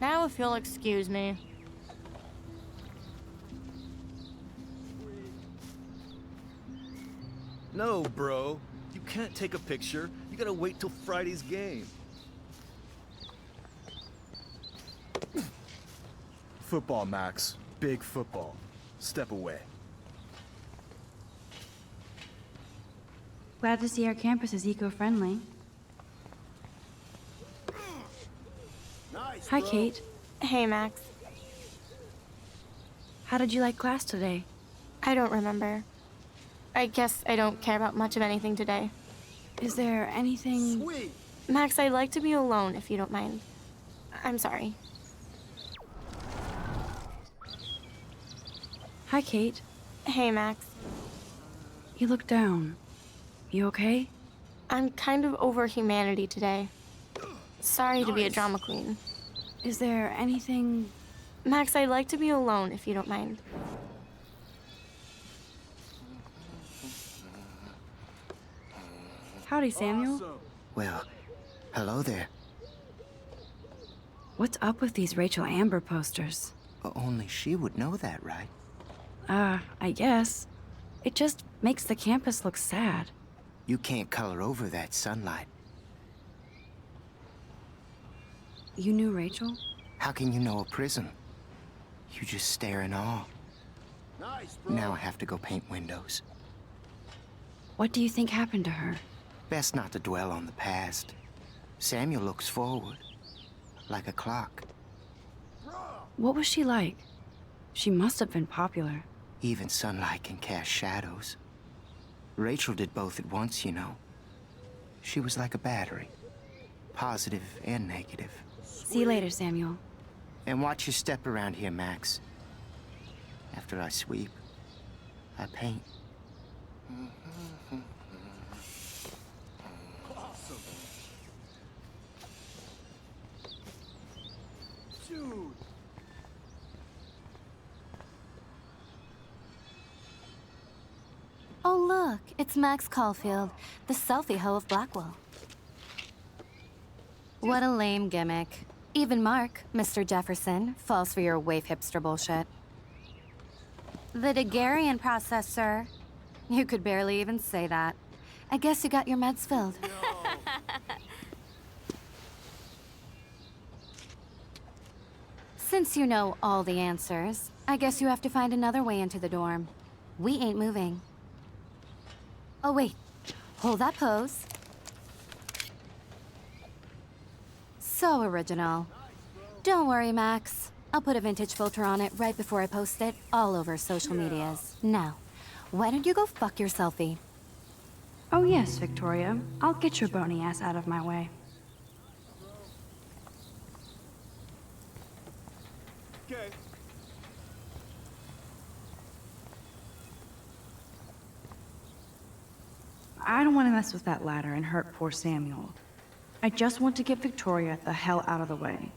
Now if you'll excuse me. No, bro. You can't take a picture. You gotta wait till Friday's game. Football, Max. Big football. Step away. Glad to see our campus is eco-friendly. Nice, Hi, bro. Kate. Hey, Max. How did you like class today? I don't remember. I guess I don't care about much of anything today. Is there anything... Sweet. Max, I'd like to be alone if you don't mind. I'm sorry. Hi, Kate. Hey, Max. You look down. You okay? I'm kind of over humanity today. Sorry to be a drama queen. Is there anything... Max, I'd like to be alone if you don't mind. Howdy, Samuel. Well, hello there. What's up with these Rachel Amber posters? Only she would know that, right? I guess. It just makes the campus look sad. You can't color over that sunlight. You knew Rachel? How can you know a prism? You just stare in awe. Nice, bro. Now I have to go paint windows. What do you think happened to her? Best not to dwell on the past. Samuel looks forward, like a clock. What was she like? She must have been popular. Even sunlight can cast shadows. Rachel did both at once, you know. She was like a battery, positive and negative. See you later, Samuel. And watch your step around here, Max. After I sweep, I paint. Awesome. Dude. Oh, look, it's Max Caulfield, the selfie hoe of Blackwell. What a lame gimmick. Even Mark, Mr. Jefferson, falls for your wave hipster bullshit. The Daguerrean process, sir. You could barely even say that. I guess you got your meds filled. Since you know all the answers, I guess you have to find another way into the dorm. We ain't moving. Oh, wait. Hold that pose. So original. Don't worry, Max. I'll put a vintage filter on it right before I post it all over social medias. Now, why don't you go fuck your selfie? Oh yes, Victoria. I'll get your bony ass out of my way. Okay. I don't want to mess with that ladder and hurt poor Samuel. I just want to get Victoria the hell out of the way.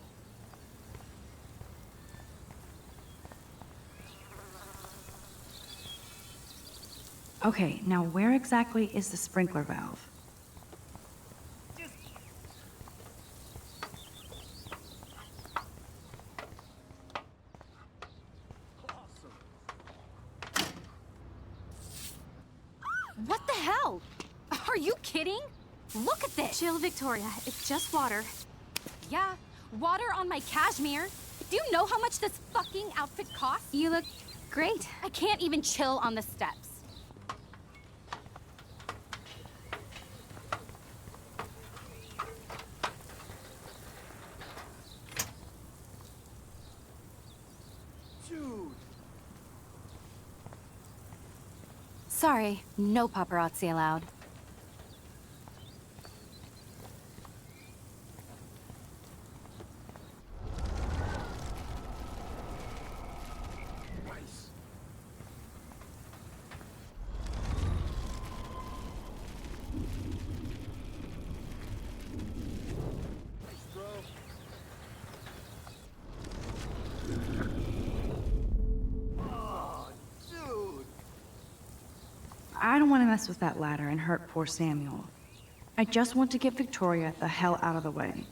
Okay, now where exactly is the sprinkler valve? What the hell? Are you kidding? Look at this! Chill, Victoria. It's just water. Yeah, water on my cashmere. Do you know how much this fucking outfit costs? You look great. I can't even chill on the steps. Sorry, no paparazzi allowed. I don't want to mess with that ladder and hurt poor Samuel. I just want to get Victoria the hell out of the way.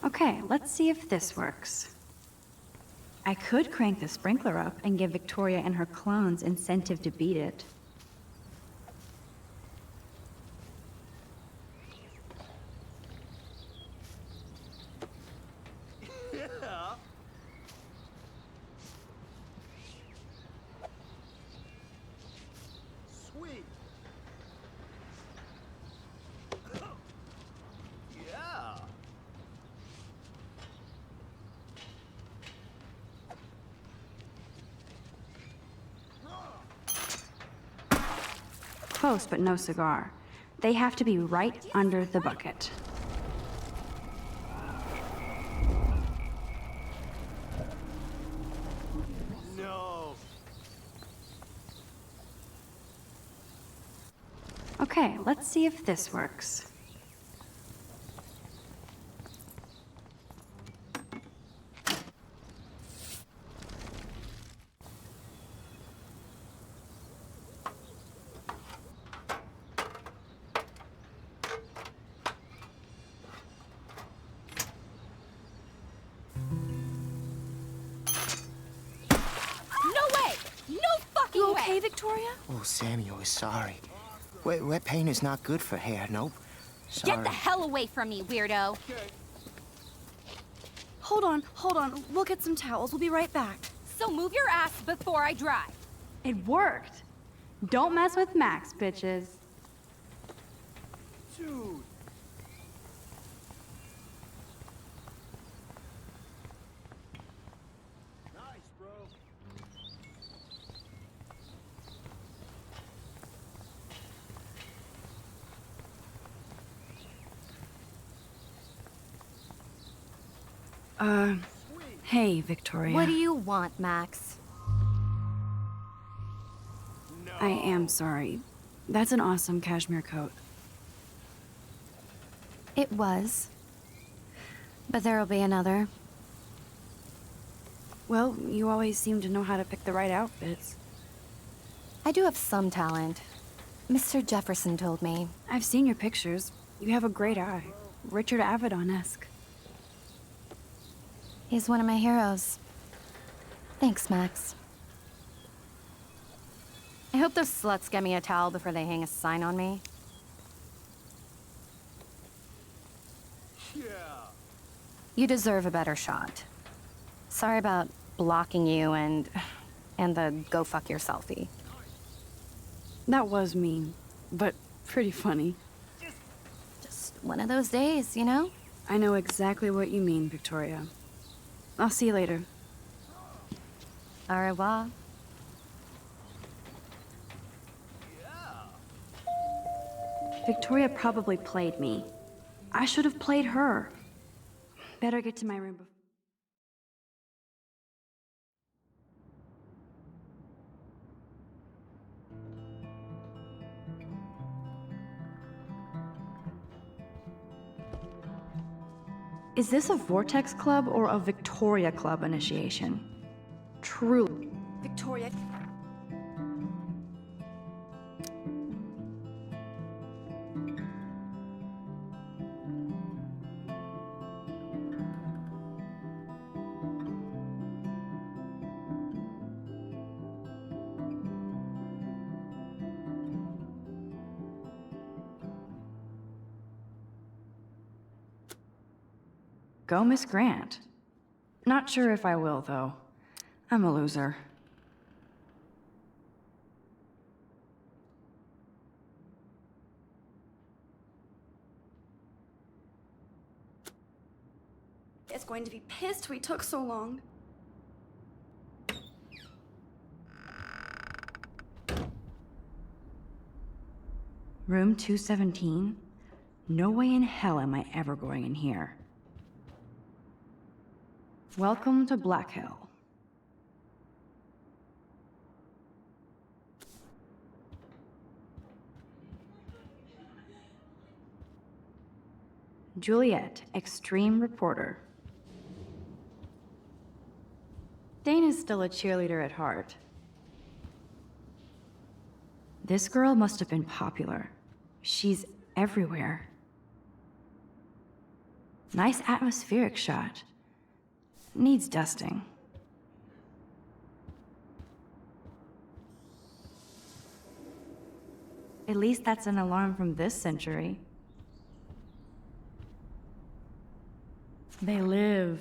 Okay, let's see if this works. I could crank the sprinkler up and give Victoria and her clones incentive to beat it. Close, but no cigar. They have to be right under the bucket. No. Okay, let's see if this works. You okay, Victoria? Oh, Samuel is sorry. Wet paint is not good for hair, nope. Sorry. Get the hell away from me, weirdo. Hold on. We'll get some towels. We'll be right back. So move your ass before I dry. It worked. Don't mess with Max, bitches. Dude. Nice, bro. Hey, Victoria. What do you want, Max? I am sorry. That's an awesome cashmere coat. It was. But there'll be another. Well, you always seem to know how to pick the right outfits. I do have some talent. Mr. Jefferson told me. I've seen your pictures. You have a great eye. Richard Avedon-esque. He's one of my heroes. Thanks, Max. I hope those sluts get me a towel before they hang a sign on me. Yeah. You deserve a better shot. Sorry about blocking you and the go fuck your selfie. That was mean, but pretty funny. Just one of those days, you know? I know exactly what you mean, Victoria. I'll see you later. Au revoir. Victoria probably played me. I should have played her. Better get to my room before. Is this a Vortex Club or a Victoria Club initiation? Truly. Victoria. Go, Miss Grant. Not sure if I will, though. I'm a loser. It's going to be pissed we took so long. Room 217? No way in hell am I ever going in here. Welcome to Black Hill. Juliet, extreme reporter. Dana's still a cheerleader at heart. This girl must have been popular. She's everywhere. Nice atmospheric shot. Needs dusting. At least that's an alarm from this century. They live.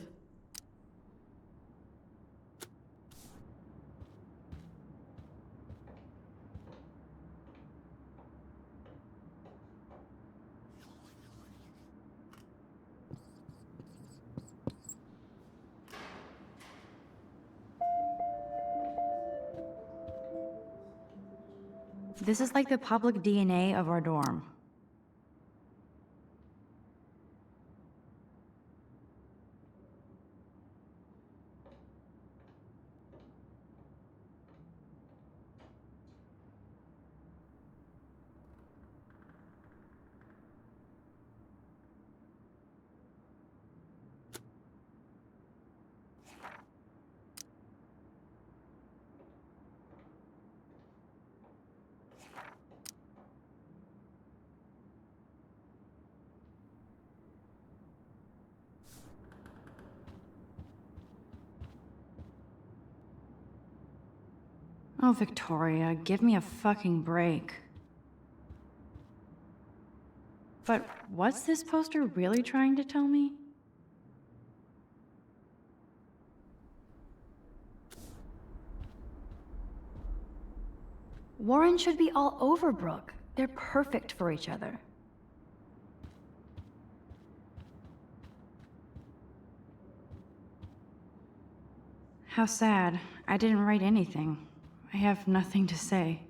This is like the public DNA of our dorm. Oh, Victoria, give me a fucking break. But what's this poster really trying to tell me? Warren should be all over Brooke. They're perfect for each other. How sad. I didn't write anything. I have nothing to say.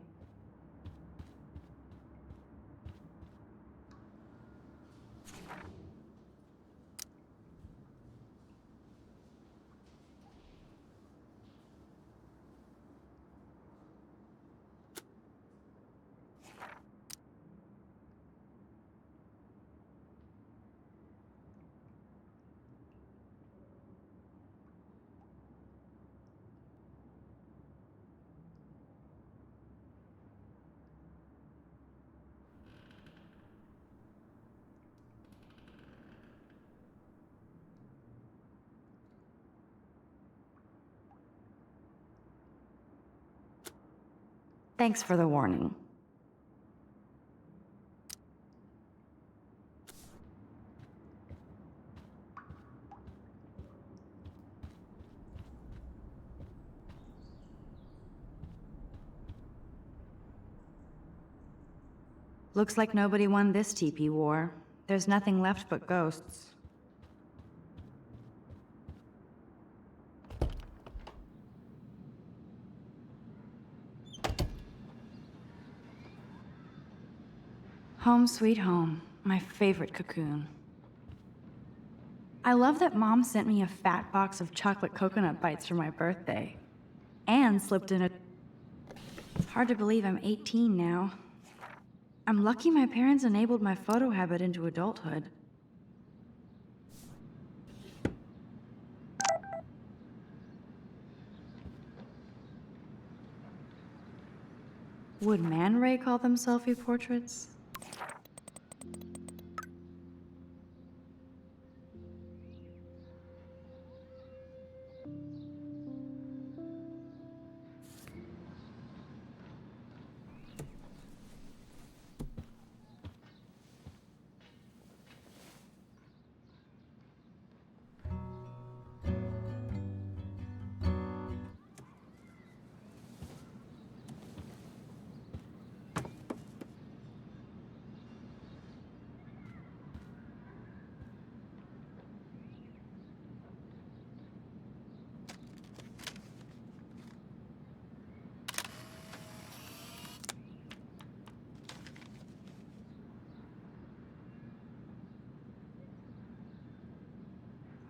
Thanks for the warning. Looks like nobody won this TP war. There's nothing left but ghosts. Home sweet home, my favorite cocoon. I love that Mom sent me a fat box of chocolate coconut bites for my birthday. And slipped in a... It's hard to believe I'm 18 now. I'm lucky my parents enabled my photo habit into adulthood. Would Man Ray call them selfie portraits?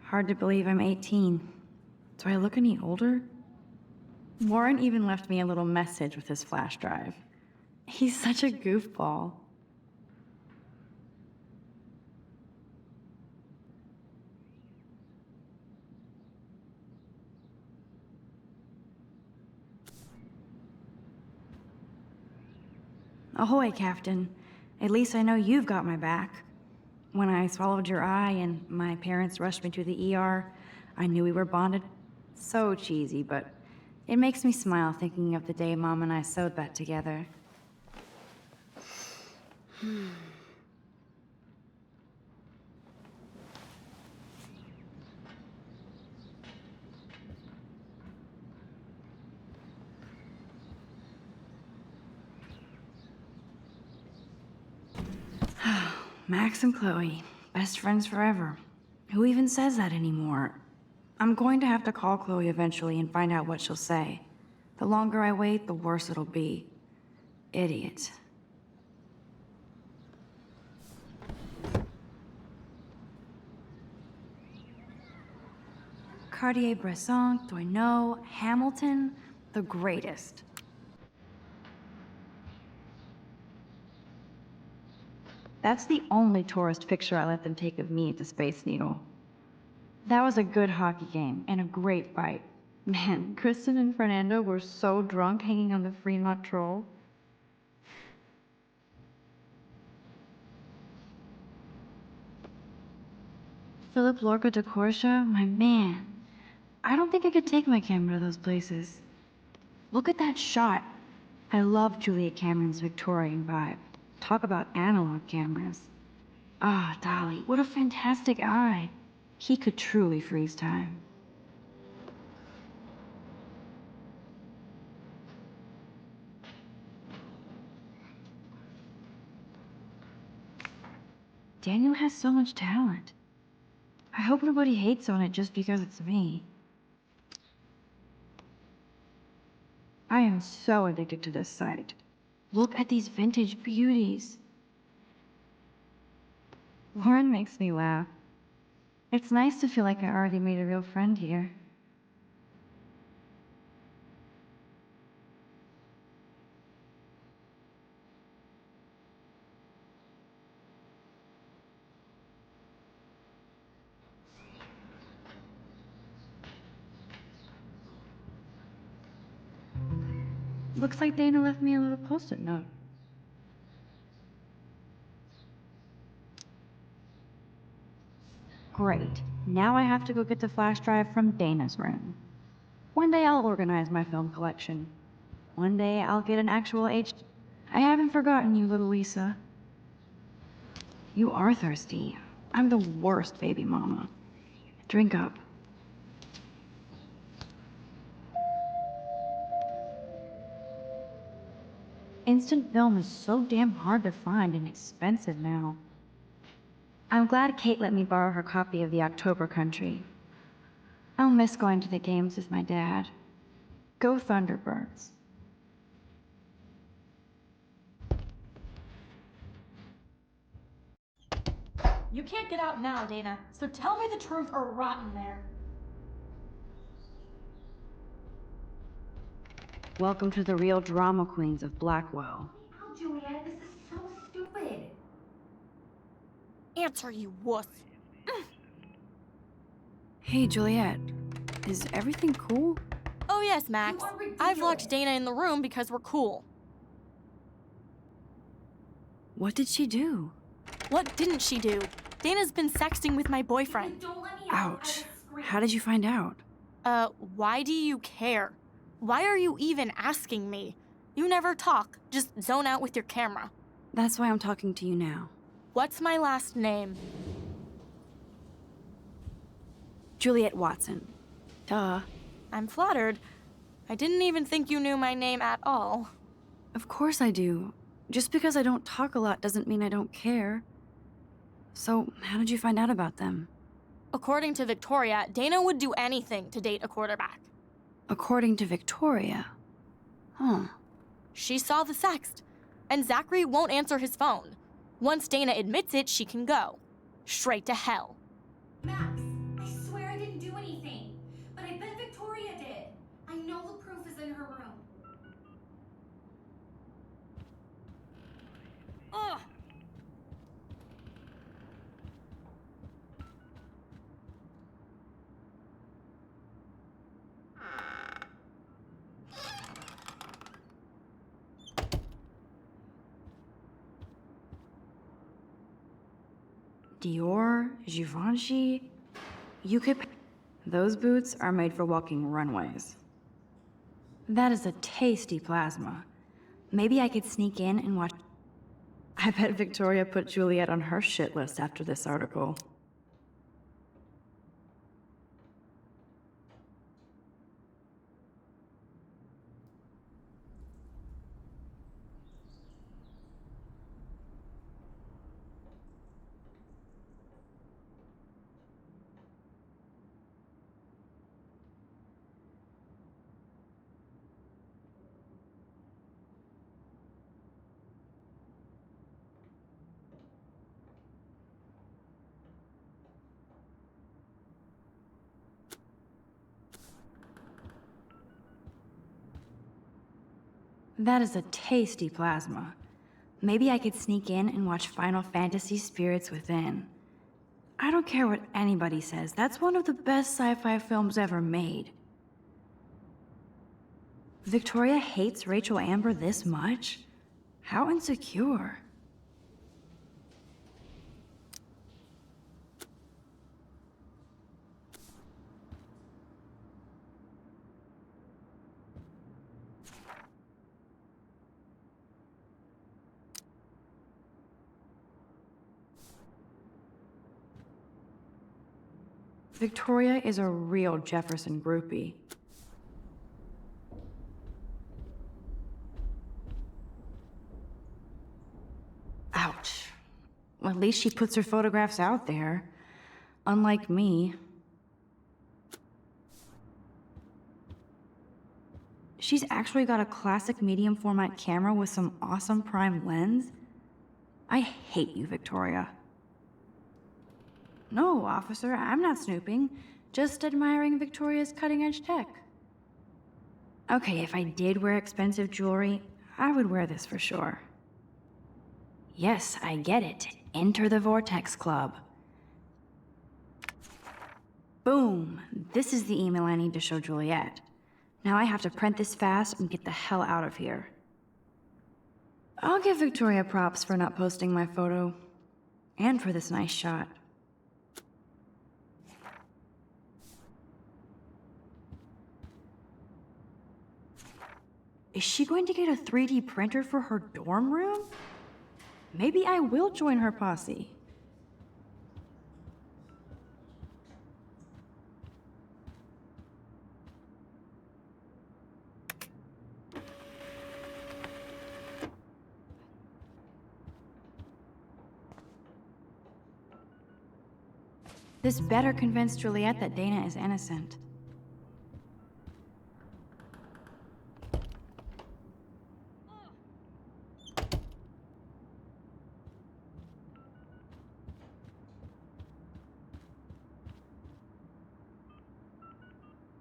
Hard to believe I'm 18. Do I look any older? Warren even left me a little message with his flash drive. He's such a goofball. Ahoy, Captain. At least I know you've got my back. When I swallowed your eye and my parents rushed me to the ER, I knew we were bonded. So cheesy, but it makes me smile thinking of the day Mom and I sewed that together. Max and Chloe, best friends forever. Who even says that anymore? I'm going to have to call Chloe eventually and find out what she'll say. The longer I wait, the worse it'll be. Idiot. Cartier-Bresson, Doisneau, Hamilton, the greatest. That's the only tourist picture I let them take of me at the Space Needle. That was a good hockey game and a great fight. Man, Kristen and Fernando were so drunk hanging on the Fremont Troll. Philip Lorca de Corsia, my man. I don't think I could take my camera to those places. Look at that shot. I love Juliet Cameron's Victorian vibe. Talk about analog cameras. Ah, Dolly, what a fantastic eye. He could truly freeze time. Daniel has so much talent. I hope nobody hates on it just because it's me. I am so addicted to this site. Look at these vintage beauties. Lauren makes me laugh. It's nice to feel like I already made a real friend here. Looks like Dana left me a little post-it note. Great. Now I have to go get the flash drive from Dana's room. One day I'll organize my film collection. One day I'll get an actual I haven't forgotten you, little Lisa. You are thirsty. I'm the worst baby mama. Drink up. Instant film is so damn hard to find and expensive now. I'm glad Kate let me borrow her copy of The October Country. I'll miss going to the games with my dad. Go Thunderbirds. You can't get out now, Dana, so tell me the truth or rot in there. Welcome to the real drama queens of Blackwell. Oh, Juliet, this is so stupid. Answer, you wuss. Hey, Juliet. Is everything cool? Oh yes, Max. I've locked Dana in the room because we're cool. What did she do? What didn't she do? Dana's been sexting with my boyfriend. Ouch. How did you find out? Why do you care? Why are you even asking me? You never talk, just zone out with your camera. That's why I'm talking to you now. What's my last name? Juliet Watson. Duh. I'm flattered. I didn't even think you knew my name at all. Of course I do. Just because I don't talk a lot doesn't mean I don't care. So, how did you find out about them? According to Victoria, Dana would do anything to date a quarterback. According to Victoria? Huh. She saw the sext, and Zachary won't answer his phone. Once Dana admits it, she can go. Straight to hell. Max, I swear I didn't do anything. But I bet Victoria did. I know the proof is in her room. Ugh! Dior, Givenchy. You could. Those boots are made for walking runways. That is a tasty plasma. Maybe I could sneak in and watch. I bet Victoria put Juliet on her shit list after this article. That is a tasty plasma. Maybe I could sneak in and watch Final Fantasy Spirits Within. I don't care what anybody says, that's one of the best sci-fi films ever made. Victoria hates Rachel Amber this much? How insecure. Victoria is a real Jefferson groupie. Ouch. Well, at least she puts her photographs out there. Unlike me. She's actually got a classic medium format camera with some awesome prime lens. I hate you, Victoria. No, officer, I'm not snooping. Just admiring Victoria's cutting-edge tech. Okay, if I did wear expensive jewelry, I would wear this for sure. Yes, I get it. Enter the Vortex Club. Boom! This is the email I need to show Juliet. Now I have to print this fast and get the hell out of here. I'll give Victoria props for not posting my photo. And for this nice shot. Is she going to get a 3D printer for her dorm room? Maybe I will join her posse. This better convince Juliet that Dana is innocent.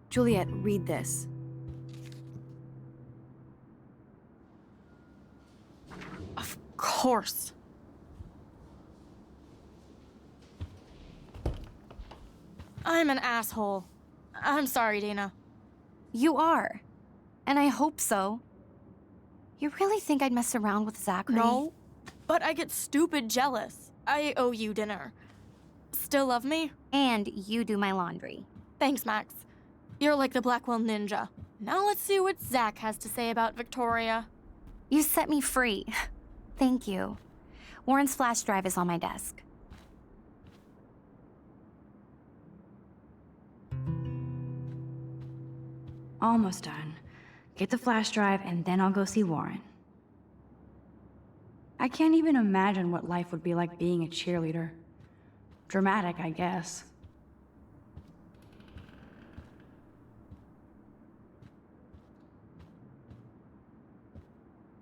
Juliet, read this. Of course. I'm an asshole. I'm sorry, Dana. You are. And I hope so. You really think I'd mess around with Zachary? No. But I get stupid jealous. I owe you dinner. Still love me? And you do my laundry. Thanks, Max. You're like the Blackwell Ninja. Now let's see what Zach has to say about Victoria. You set me free. Thank you. Warren's flash drive is on my desk. Almost done. Get the flash drive, and then I'll go see Warren. I can't even imagine what life would be like being a cheerleader. Dramatic, I guess.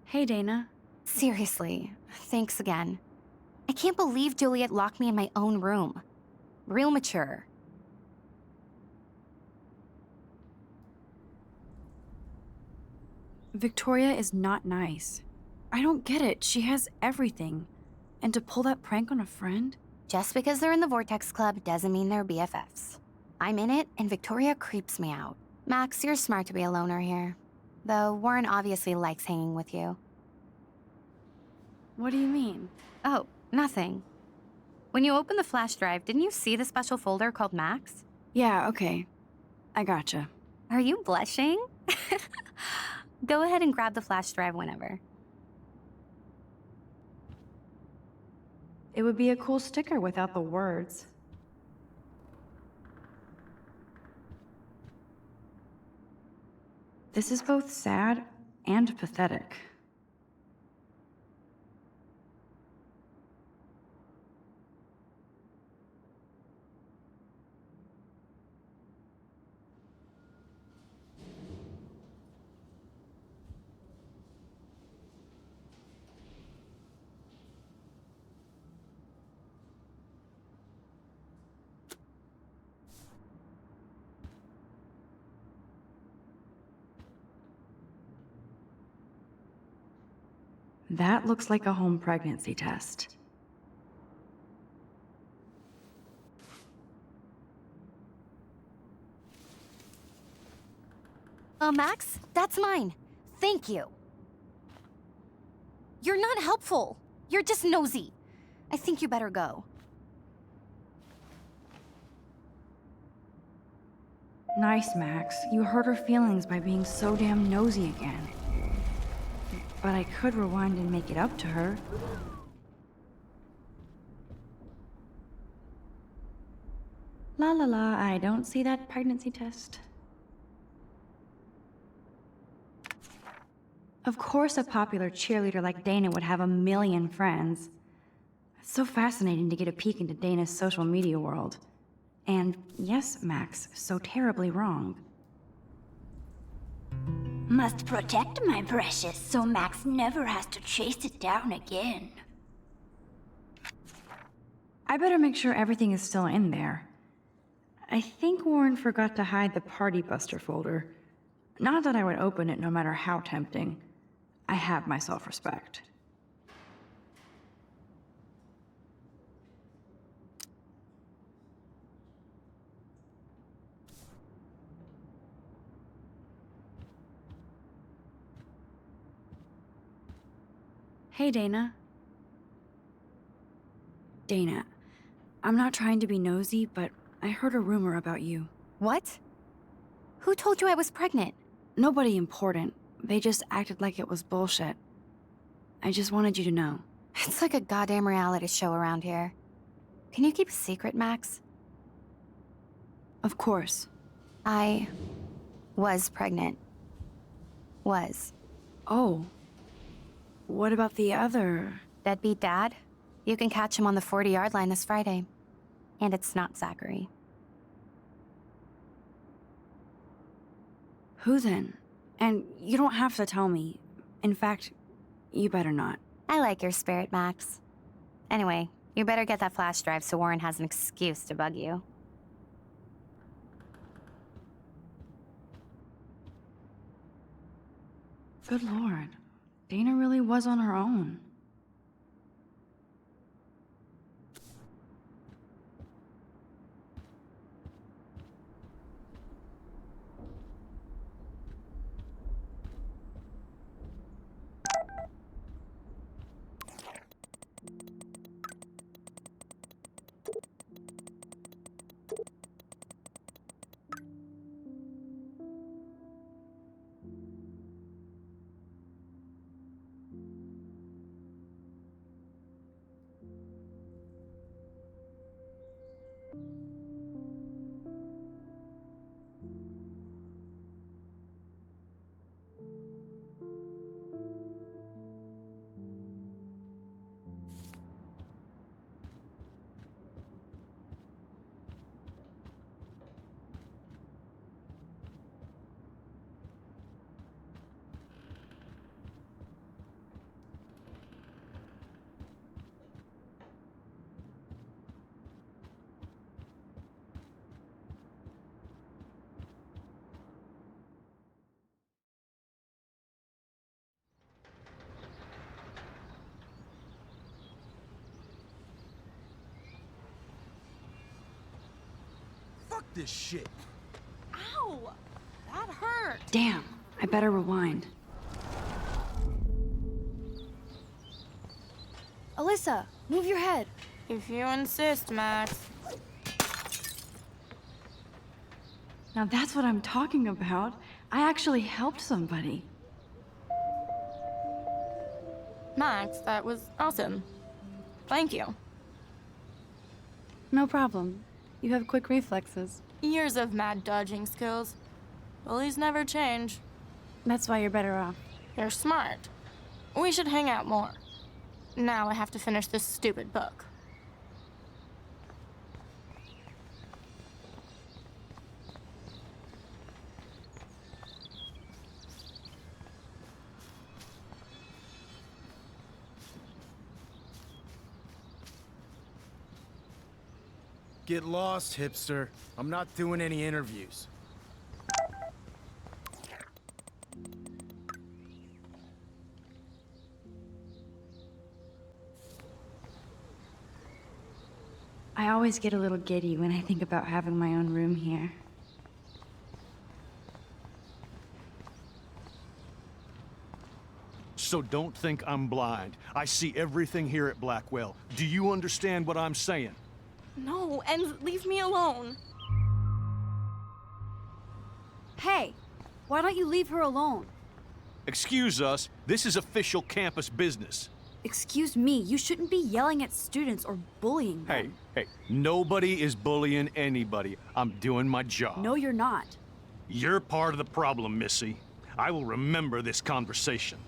Hey, Dana. Seriously, thanks again. I can't believe Juliet locked me in my own room. Real mature. Victoria is not nice. I don't get it. She has everything. And to pull that prank on a friend? Just because they're in the Vortex Club doesn't mean they're BFFs. I'm in it, and Victoria creeps me out. Max, you're smart to be a loner here. Though Warren obviously likes hanging with you. What do you mean? Oh, nothing. When you opened the flash drive, didn't you see the special folder called Max? Yeah, okay. I gotcha. Are you blushing? Go ahead and grab the flash drive whenever. It would be a cool sticker without the words. This is both sad and pathetic. That looks like a home pregnancy test. Max, that's mine. Thank you. You're not helpful. You're just nosy. I think you better go. Nice, Max. You hurt her feelings by being so damn nosy again. But I could rewind and make it up to her. La la la, I don't see that pregnancy test. Of course a popular cheerleader like Dana would have a million friends. It's so fascinating to get a peek into Dana's social media world. And yes, Max, so terribly wrong. Must protect my precious so Max never has to chase it down again. I better make sure everything is still in there. I think Warren forgot to hide the Party Buster folder. Not that I would open it no matter how tempting. I have my self-respect. Hey, Dana. Dana, I'm not trying to be nosy, but I heard a rumor about you. What? Who told you I was pregnant? Nobody important. They just acted like it was bullshit. I just wanted you to know. It's like a goddamn reality show around here. Can you keep a secret, Max? Of course. I was pregnant. Was. Oh. What about the other? Deadbeat dad? You can catch him on the 40-yard line this Friday. And it's not Zachary. Who then? And you don't have to tell me. In fact, you better not. I like your spirit, Max. Anyway, you better get that flash drive so Warren has an excuse to bug you. Good lord. Dana really was on her own. this shit. Ow! That hurt. Damn, I better rewind. Alyssa, move your head. If you insist, Max. Now that's what I'm talking about. I actually helped somebody. Max, that was awesome. Thank you. No problem. You have quick reflexes. Years of mad dodging skills. Bullies never change. That's why you're better off. You're smart. We should hang out more. Now I have to finish this stupid book. Get lost, hipster. I'm not doing any interviews. I always get a little giddy when I think about having my own room here. So don't think I'm blind. I see everything here at Blackwell. Do you understand what I'm saying? No, and leave me alone. Hey, why don't you leave her alone? Excuse us, this is official campus business. Excuse me, you shouldn't be yelling at students or bullying them. Hey, nobody is bullying anybody. I'm doing my job. No, you're not. You're part of the problem, Missy. I will remember this conversation.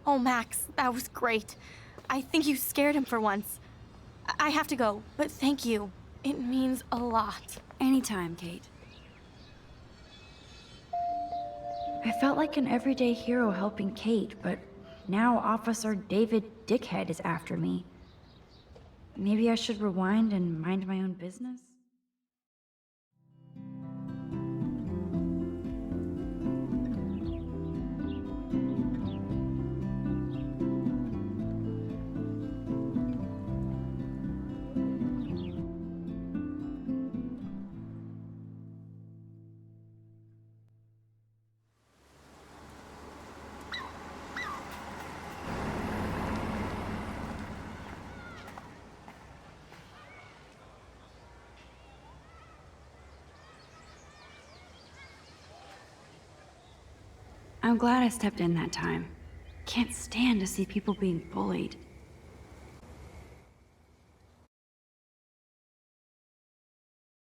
Oh, Max, that was great. I think you scared him for once. I have to go, but thank you. It means a lot. Anytime, Kate. I felt like an everyday hero helping Kate, but now Officer David Dickhead is after me. Maybe I should rewind and mind my own business? I'm glad I stepped in that time. Can't stand to see people being bullied.